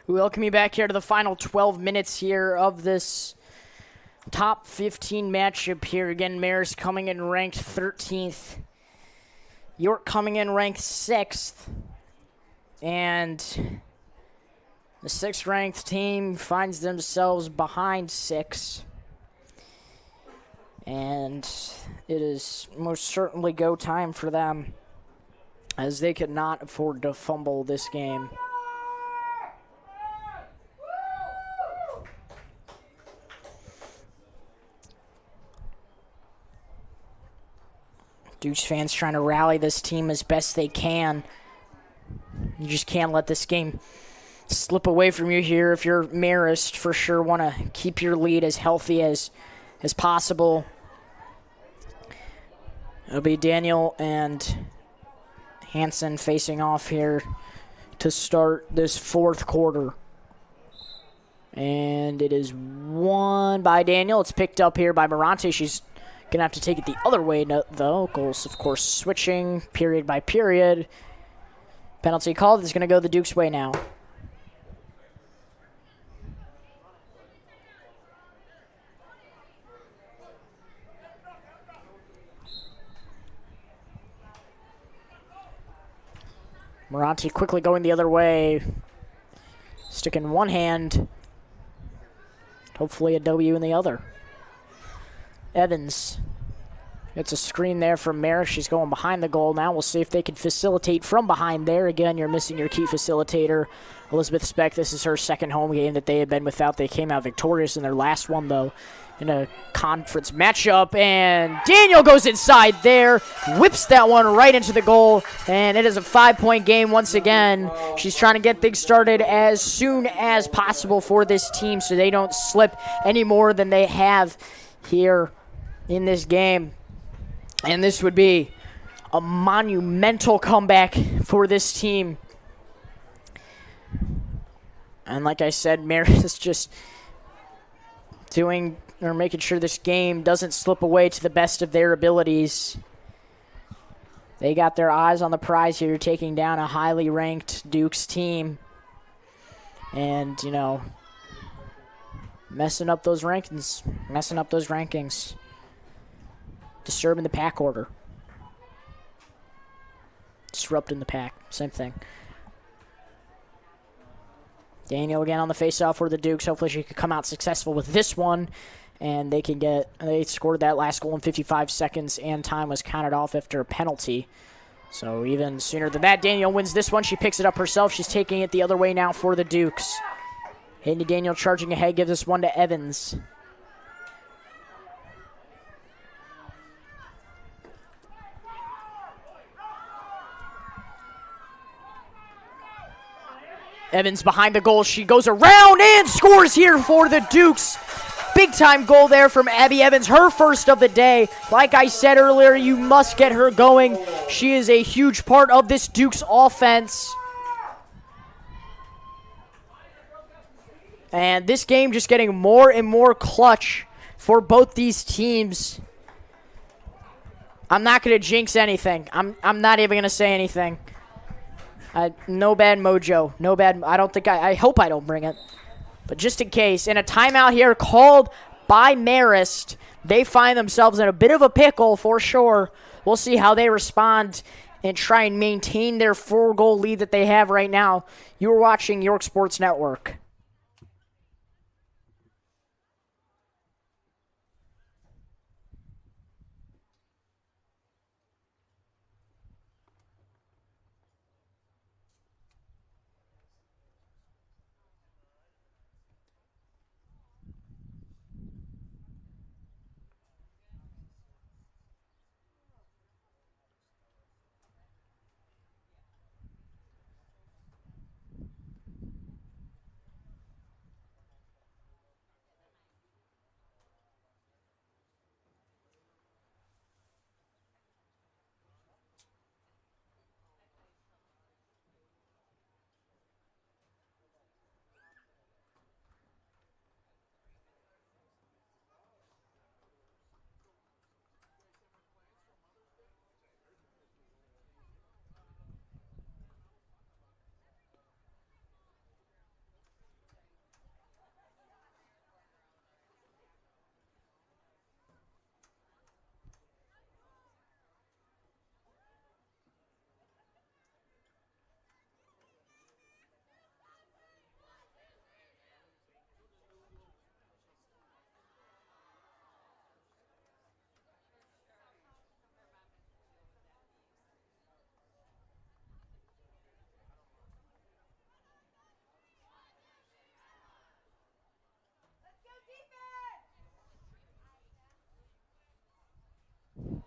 We welcome you back here to the final 12 minutes here of this top 15 matchup here. Again, Marist coming in ranked 13th. York coming in ranked 6th. And the 6th ranked team finds themselves behind 6. And it is most certainly go time for them, as they could not afford to fumble this game. Dukes fans trying to rally this team as best they can. You just can't let this game slip away from you here. If you're Marist, for sure want to keep your lead as healthy as possible. It'll be Daniel and Hansen facing off here to start this 4th quarter. And it is won by Daniel. It's picked up here by Morante. She's going to have to take it the other way, though. Goals, of course, switching period by period. Penalty called. It's going to go the Dukes' way now. Morante quickly going the other way. Stick in one hand. Hopefully a W in the other. Evans. It's a screen there from Marist. She's going behind the goal now. We'll see if they can facilitate from behind there. Again, you're missing your key facilitator, Elizabeth Speck. This is her 2nd home game that they have been without. They came out victorious in their last one, though, in a conference matchup. And Daniel goes inside there, whips that one right into the goal, and it is a 5-point game once again. She's trying to get things started as soon as possible for this team so they don't slip any more than they have here in this game. And this would be a monumental comeback for this team. And like I said, Marist is just making sure this game doesn't slip away to the best of their abilities. They got their eyes on the prize here, taking down a highly ranked Dukes team. And, messing up those rankings. Disturbing the pack order. Disrupting the pack. Same thing. Daniel again on the faceoff for the Dukes. Hopefully she could come out successful with this one. And they scored that last goal in 55 seconds, and time was counted off after a penalty. So even sooner than that, Daniel wins this one. She picks it up herself. She's taking it the other way now for the Dukes. Hayden Daniel charging ahead, gives this one to Evans. Evans behind the goal. She goes around and scores here for the Dukes. Big time goal there from Abby Evans, her first of the day. Like I said earlier, you must get her going. She is a huge part of this Dukes offense. And this game just getting more and more clutch for both these teams. I'm not going to jinx anything. I'm not even going to say anything. No bad mojo. No bad. I hope I don't bring it. But just in case, in a timeout here called by Marist, they find themselves in a bit of a pickle for sure. We'll see how they respond and try and maintain their 4-goal lead that they have right now. You are watching York Sports Network.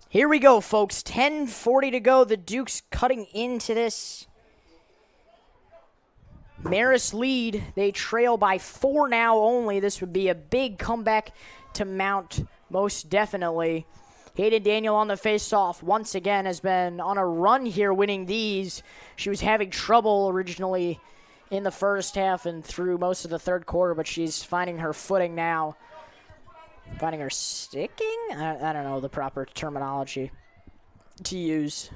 Here we go, folks. 10:40 to go. The Dukes cutting into this Marist lead. They trail by 4 now only. This would be a big comeback to mount, most definitely. Hayden Daniel on the face-off once again has been on a run here winning these. She was having trouble originally in the first half and through most of the third quarter, but she's finding her footing now. Finding her sticking? I don't know the proper terminology to use.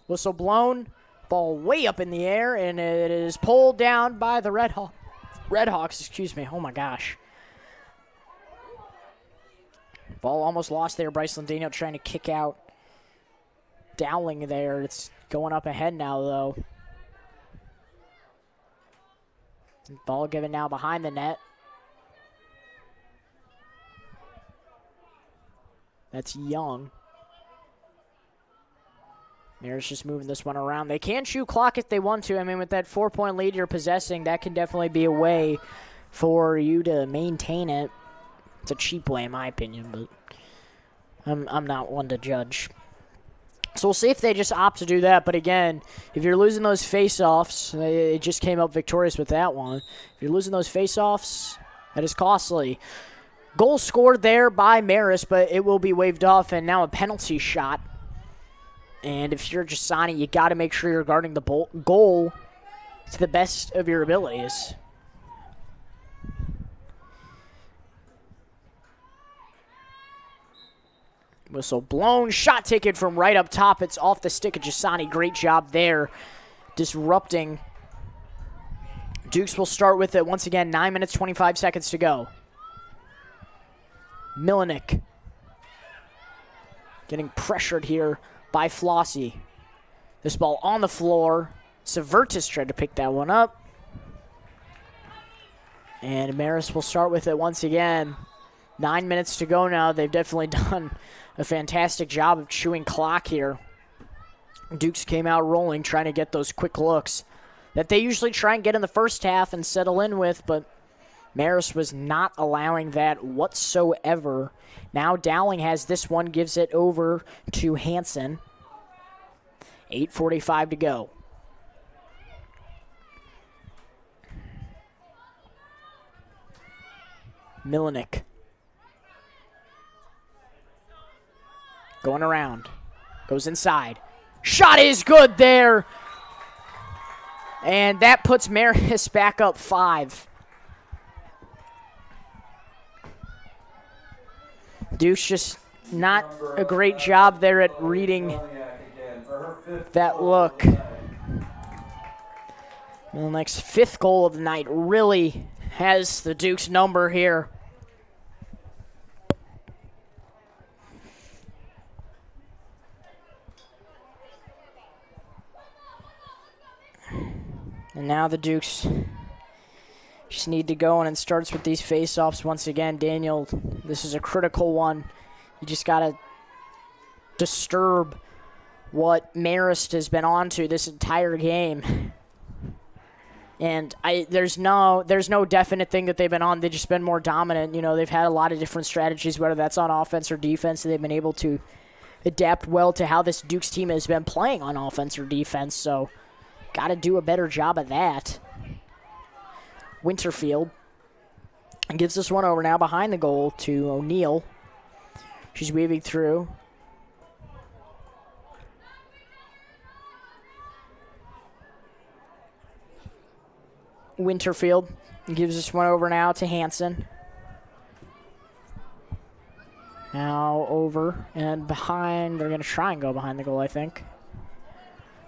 Whistle blown. Ball way up in the air, and it is pulled down by the Redhawks. Excuse me. Oh, my gosh. Ball almost lost there. Brycelyn Daniel trying to kick out Dowling there. It's going up ahead now, though. Ball given now behind the net. That's Young. Marist just moving this one around. They can shoot clock if they want to. I mean, with that 4-point lead you're possessing, that can definitely be a way for you to maintain it. It's a cheap way, in my opinion, but I'm not one to judge. So we'll see if they just opt to do that. But again, if you're losing those face-offs, they just came up victorious with that one. If you're losing those face-offs, that is costly. Goal scored there by Marist, but it will be waved off, and now a penalty shot. And if you're Giussani, you got to make sure you're guarding the goal to the best of your abilities. Whistle blown. Shot taken from right up top. It's off the stick of Giussani. Great job there disrupting. Dukes will start with it once again. 9 minutes, 25 seconds to go. Milinek getting pressured here by Flossie. This ball on the floor. Severtis tried to pick that one up. And Marist will start with it once again. 9 minutes to go now. They've definitely done a fantastic job of chewing clock here. Dukes came out rolling, trying to get those quick looks that they usually try and get in the first half and settle in with, but Marist was not allowing that whatsoever. Now Dowling has this one, gives it over to Hansen. 8:45 to go. Milinek. Going around. Goes inside. Shot is good there. And that puts Marist back up 5. Dukes just not a great job there at reading that look. Milinek's 5th goal of the night really has the Dukes number here. And now the Dukes just need to go in, and starts with these face-offs once again. Daniel, this is a critical one. You just got to disturb what Marist has been on to this entire game. And there's no definite thing that they've been on. They've just been more dominant. You know, they've had a lot of different strategies, whether that's on offense or defense, and they've been able to adapt well to how this Dukes team has been playing on offense or defense. So got to do a better job of that. Winterfield gives this one over now behind the goal to O'Neal. She's weaving through. Winterfield gives this one over now to Hansen. Now over and behind. They're going to try and go behind the goal, I think.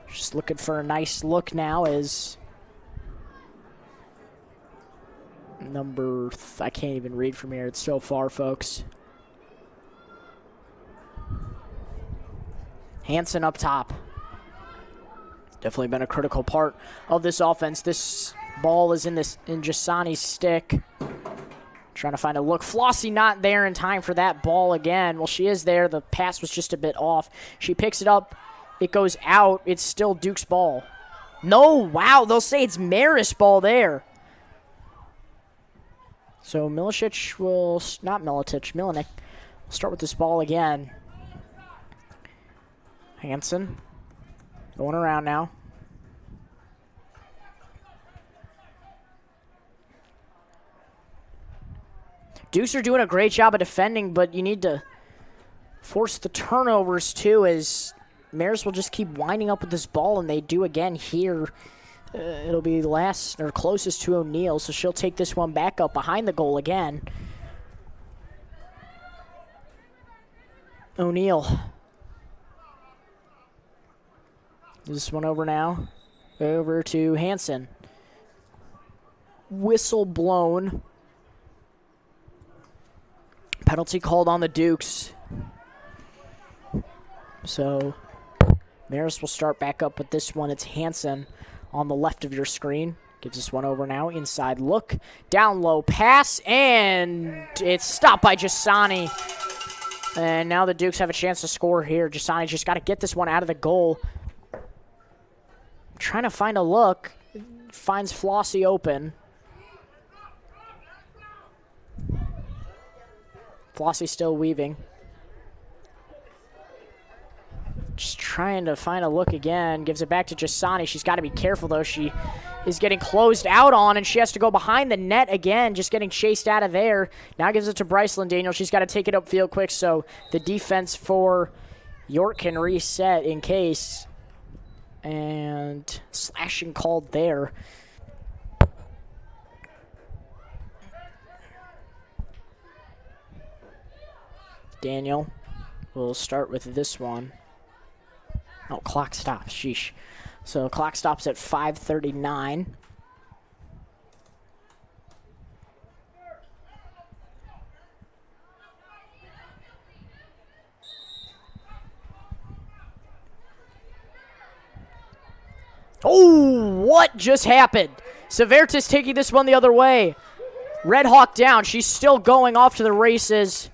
Just looking for a nice look now as I can't even read from here. It's so far, folks. Hansen up top. Definitely been a critical part of this offense. This ball is in Giussani's stick. Trying to find a look. Flossie not there in time for that ball again. Well, she is there. The pass was just a bit off. She picks it up. It goes out. It's still Duke's ball. No, wow. They'll say it's Marist ball there. So Milinek will start with this ball again. Hansen going around now. Dukes are doing a great job of defending, but you need to force the turnovers too, as Marist will just keep winding up with this ball, and they do again here. It'll be last or closest to O'Neal, so she'll take this one back up behind the goal again. O'Neal. This one over now. Over to Hansen. Whistle blown. Penalty called on the Dukes. So Marist will start back up with this one. It's Hansen on the left of your screen. Gives this one over now. Inside look. Down low pass. And it's stopped by Jasani. And now the Dukes have a chance to score here. Jasani just got to get this one out of the goal. Trying to find a look. Finds Flossie open. Flossie still weaving. Just trying to find a look again. Gives it back to Jasani. She's got to be careful, though. She is getting closed out on, and she has to go behind the net again, just getting chased out of there. Now gives it to Bryceland Daniel. She's got to take it upfield quick, so the defense for York can reset in case. And slashing called there. Daniel will start with this one. Oh, clock stops. Sheesh. So clock stops at 5:39. Oh, what just happened? Severtis taking this one the other way. Red Hawk down. She's still going off to the races.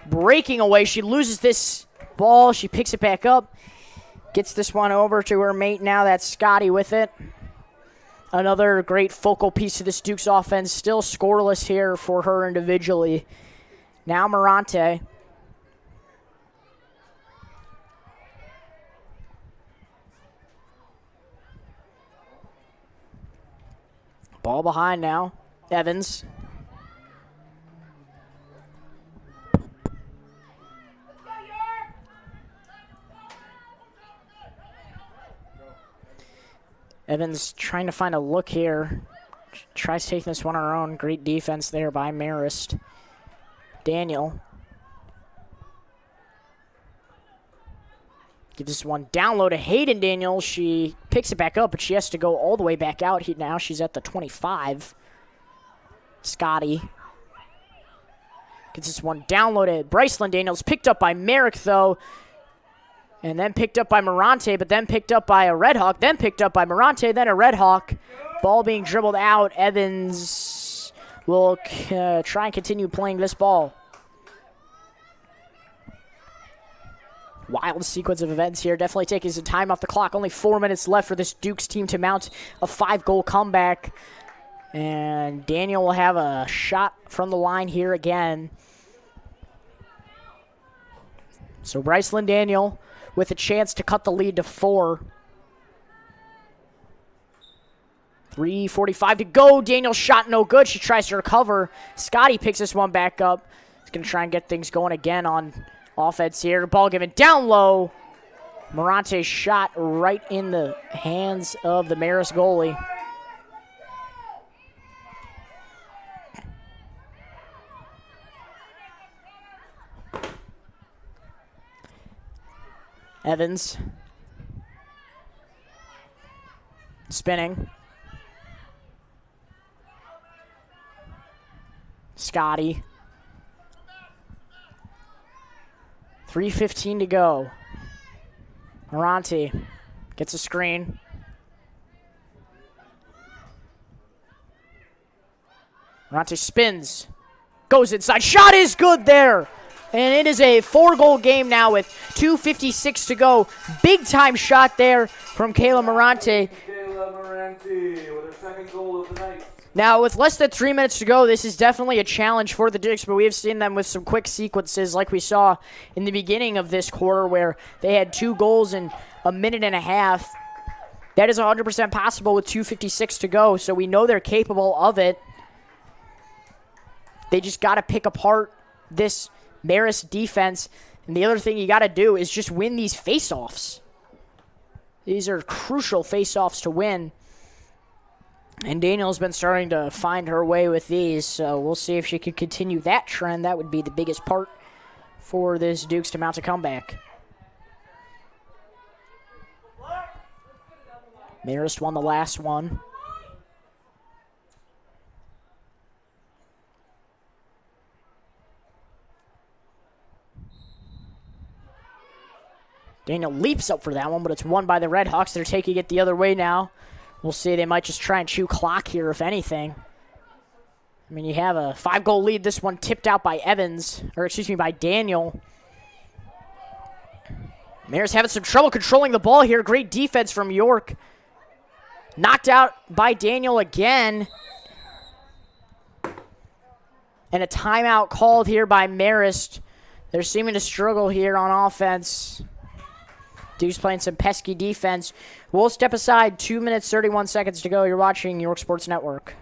Breaking away. She loses this ball. She picks it back up. Gets this one over to her mate now. That's Scotty with it. Another great focal piece to this Dukes offense. Still scoreless here for her individually. Now Morante. Ball behind now. Evans. Evans trying to find a look here. Tries taking this one on her own. Great defense there by Marist. Daniel. Gives this one down low to Hayden Daniel. She picks it back up, but she has to go all the way back out. Now she's at the 25. Scotty. Gets this one down low to Bryceland Daniels. Picked up by Merrick, though. And then picked up by Morante, but then picked up by a Red Hawk. Then picked up by Morante, then a Red Hawk. Ball being dribbled out. Evans will try and continue playing this ball. Wild sequence of events here. Definitely taking some time off the clock. Only 4 minutes left for this Dukes team to mount a 5-goal comeback. And Daniel will have a shot from the line here again. So Bryceland Daniel with a chance to cut the lead to 4. 3:45 to go. Daniel's shot no good. She tries to recover. Scotty picks this one back up. He's going to try and get things going again on offense here. Ball given down low. Morante's shot right in the hands of the Marist goalie. Evans. Spinning. Scotty. 3:15 to go. Morante gets a screen. Morante spins. Goes inside. Shot is good there. And it is a 4-goal game now with 2:56 to go. Big time shot there from Kayla Morante. Kayla Morante with her second goal of the night. Now, with less than 3 minutes to go, this is definitely a challenge for the Dukes, but we have seen them with some quick sequences like we saw in the beginning of this quarter where they had 2 goals in a minute and a half. That is 100% possible with 2:56 to go, so we know they're capable of it. They just got to pick apart this Marist defense, and the other thing you got to do is just win these face-offs. These are crucial face-offs to win. And Daniel's been starting to find her way with these, so we'll see if she can continue that trend. That would be the biggest part for this Dukes to mount a comeback. Marist won the last one. Daniel leaps up for that one, but it's won by the Redhawks. They're taking it the other way now. We'll see. They might just try and chew clock here, if anything. I mean, you have a 5-goal lead. This one tipped out by by Daniel. Mayor's having some trouble controlling the ball here. Great defense from York. Knocked out by Daniel again. And a timeout called here by Marist. They're seeming to struggle here on offense. Duke's playing some pesky defense. We'll step aside. 2 minutes, 31 seconds to go. You're watching York Sports Network.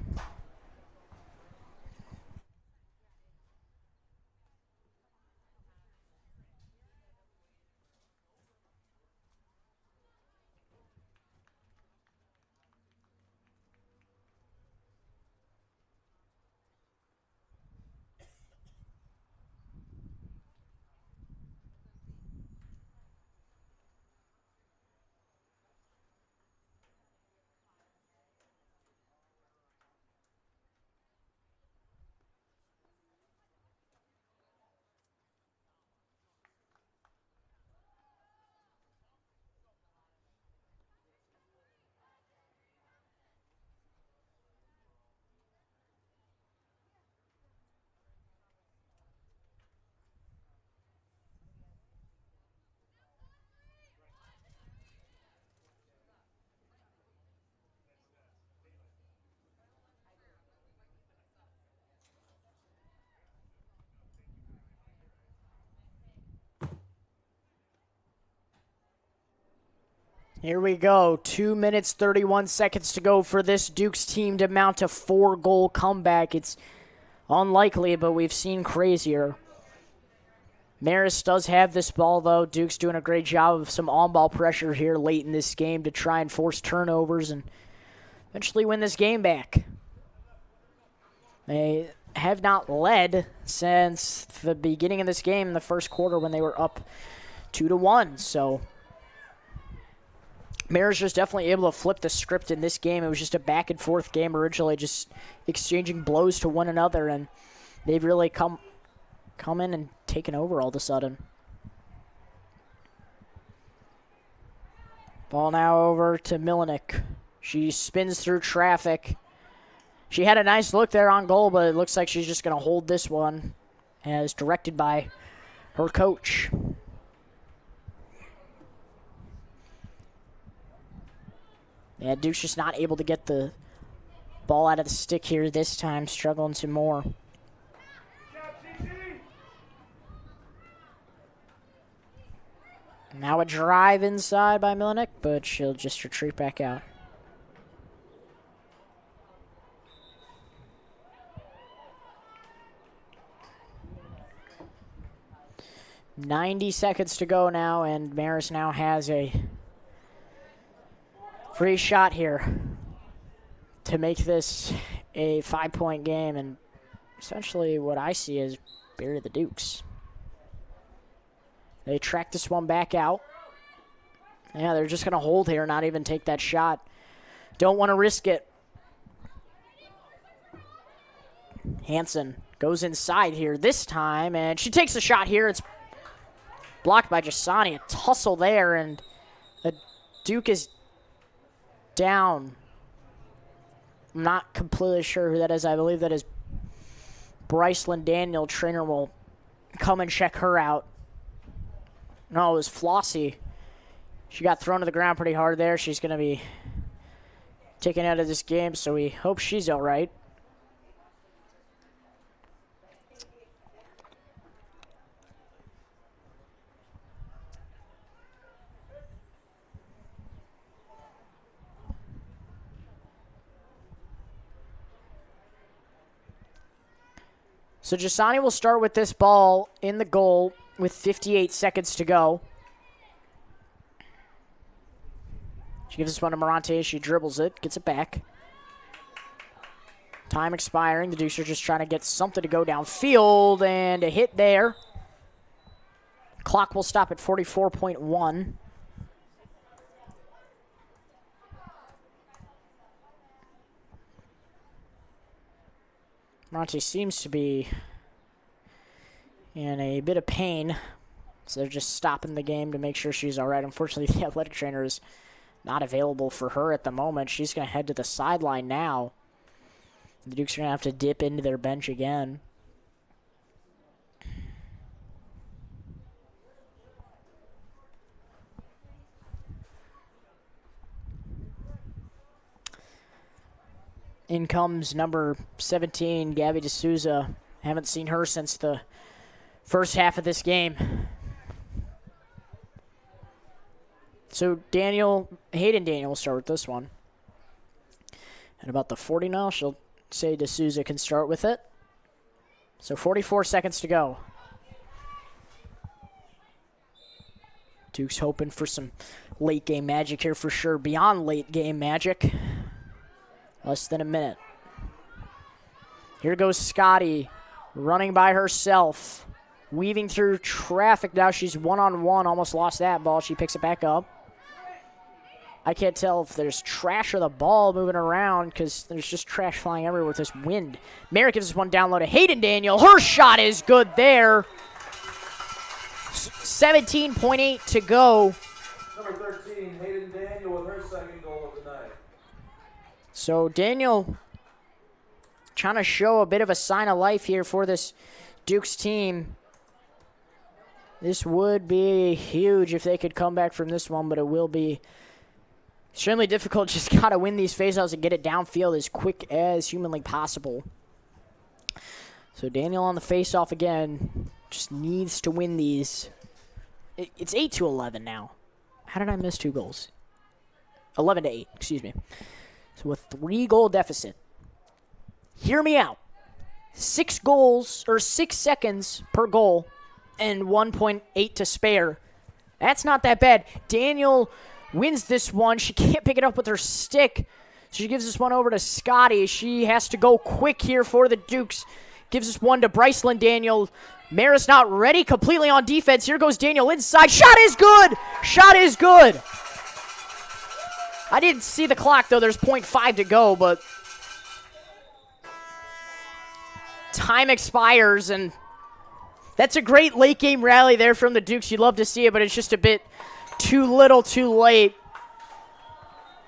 Here we go. 2 minutes, 31 seconds to go for this Dukes team to mount a 4-goal comeback. It's unlikely, but we've seen crazier. Marist does have this ball, though. Dukes doing a great job of some on-ball pressure here late in this game to try and force turnovers and eventually win this game back. They have not led since the beginning of this game in the first quarter when they were up 2-1, so Marist was definitely able to flip the script in this game. It was just a back-and-forth game originally, just exchanging blows to one another, and they've really come in and taken over all of a sudden. Ball now over to Milinik. She spins through traffic. She had a nice look there on goal, but it looks like she's just going to hold this one as directed by her coach. Yeah, Duke's just not able to get the ball out of the stick here this time, struggling some more. Now a drive inside by Milinik, but she'll just retreat back out. .90 seconds to go now, and Marist now has a free shot here to make this a 5-point game, and essentially what I see is bury the Dukes. They track this one back out. Yeah, they're just going to hold here, not even take that shot. Don't want to risk it. Hansen goes inside here this time, and she takes a shot here. It's blocked by Jasani. A tussle there, and the Duke is down. I'm not completely sure who that is. I believe that is Brycelyn Daniel. Trainer will come and check her out. No, it was Flossie. She got thrown to the ground pretty hard there. She's going to be taken out of this game, so we hope she's all right. So Jasani will start with this ball in the goal with 58 seconds to go. She gives this one to Morante. She dribbles it, gets it back. Time expiring. The Dukes are just trying to get something to go downfield, and a hit there. Clock will stop at 44.1. Morante seems to be in a bit of pain, so they're just stopping the game to make sure she's all right. Unfortunately, the athletic trainer is not available for her at the moment. She's going to head to the sideline now. The Dukes are going to have to dip into their bench again. In comes number 17, Gabby D'Souza. Haven't seen her since the first half of this game. So Hayden Daniel will start with this one. At about the 40 now, she'll say D'Souza can start with it. So 44 seconds to go. Duke's hoping for some late game magic here for sure. Beyond late game magic. Less than a minute. Here goes Scotty, running by herself, weaving through traffic. Now she's one-on-one, almost lost that ball. She picks it back up. I can't tell if there's trash or the ball moving around because there's just trash flying everywhere with this wind. Merritt gives us one down low to Hayden Daniel. Her shot is good there. 17.8 to go. Number 13, Hayden Daniel with her second goal of the night. So Daniel trying to show a bit of a sign of life here for this Dukes team. This would be huge if they could come back from this one, but it will be extremely difficult. Just got to win these faceoffs and get it downfield as quick as humanly possible. So Daniel on the faceoff again. Just needs to win these. It's 8-11 now. How did I miss 2 goals? 11-8, excuse me. So a 3-goal deficit. Hear me out. 6 goals, or 6 seconds per goal, and 1.8 to spare. That's not that bad. Daniel wins this one. She can't pick it up with her stick. So she gives this one over to Scotty. She has to go quick here for the Dukes. Gives this one to Brycelyn Daniel. Marist not ready completely on defense. Here goes Daniel inside. Shot is good! Shot is good! I didn't see the clock, though. There's 0.5 to go, but time expires, and that's a great late-game rally there from the Dukes. You'd love to see it, but it's just a bit too little, too late.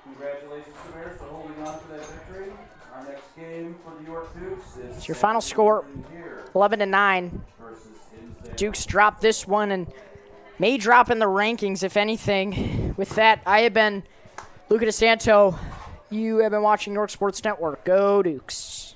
Congratulations to Marist for holding on to that victory. Our next game for the York Dukes is It's your final score, 11-9. Dukes drop this one and may drop in the rankings, if anything. With that, I have been Luca DeSanto. You have been watching York Sports Network. Go Dukes.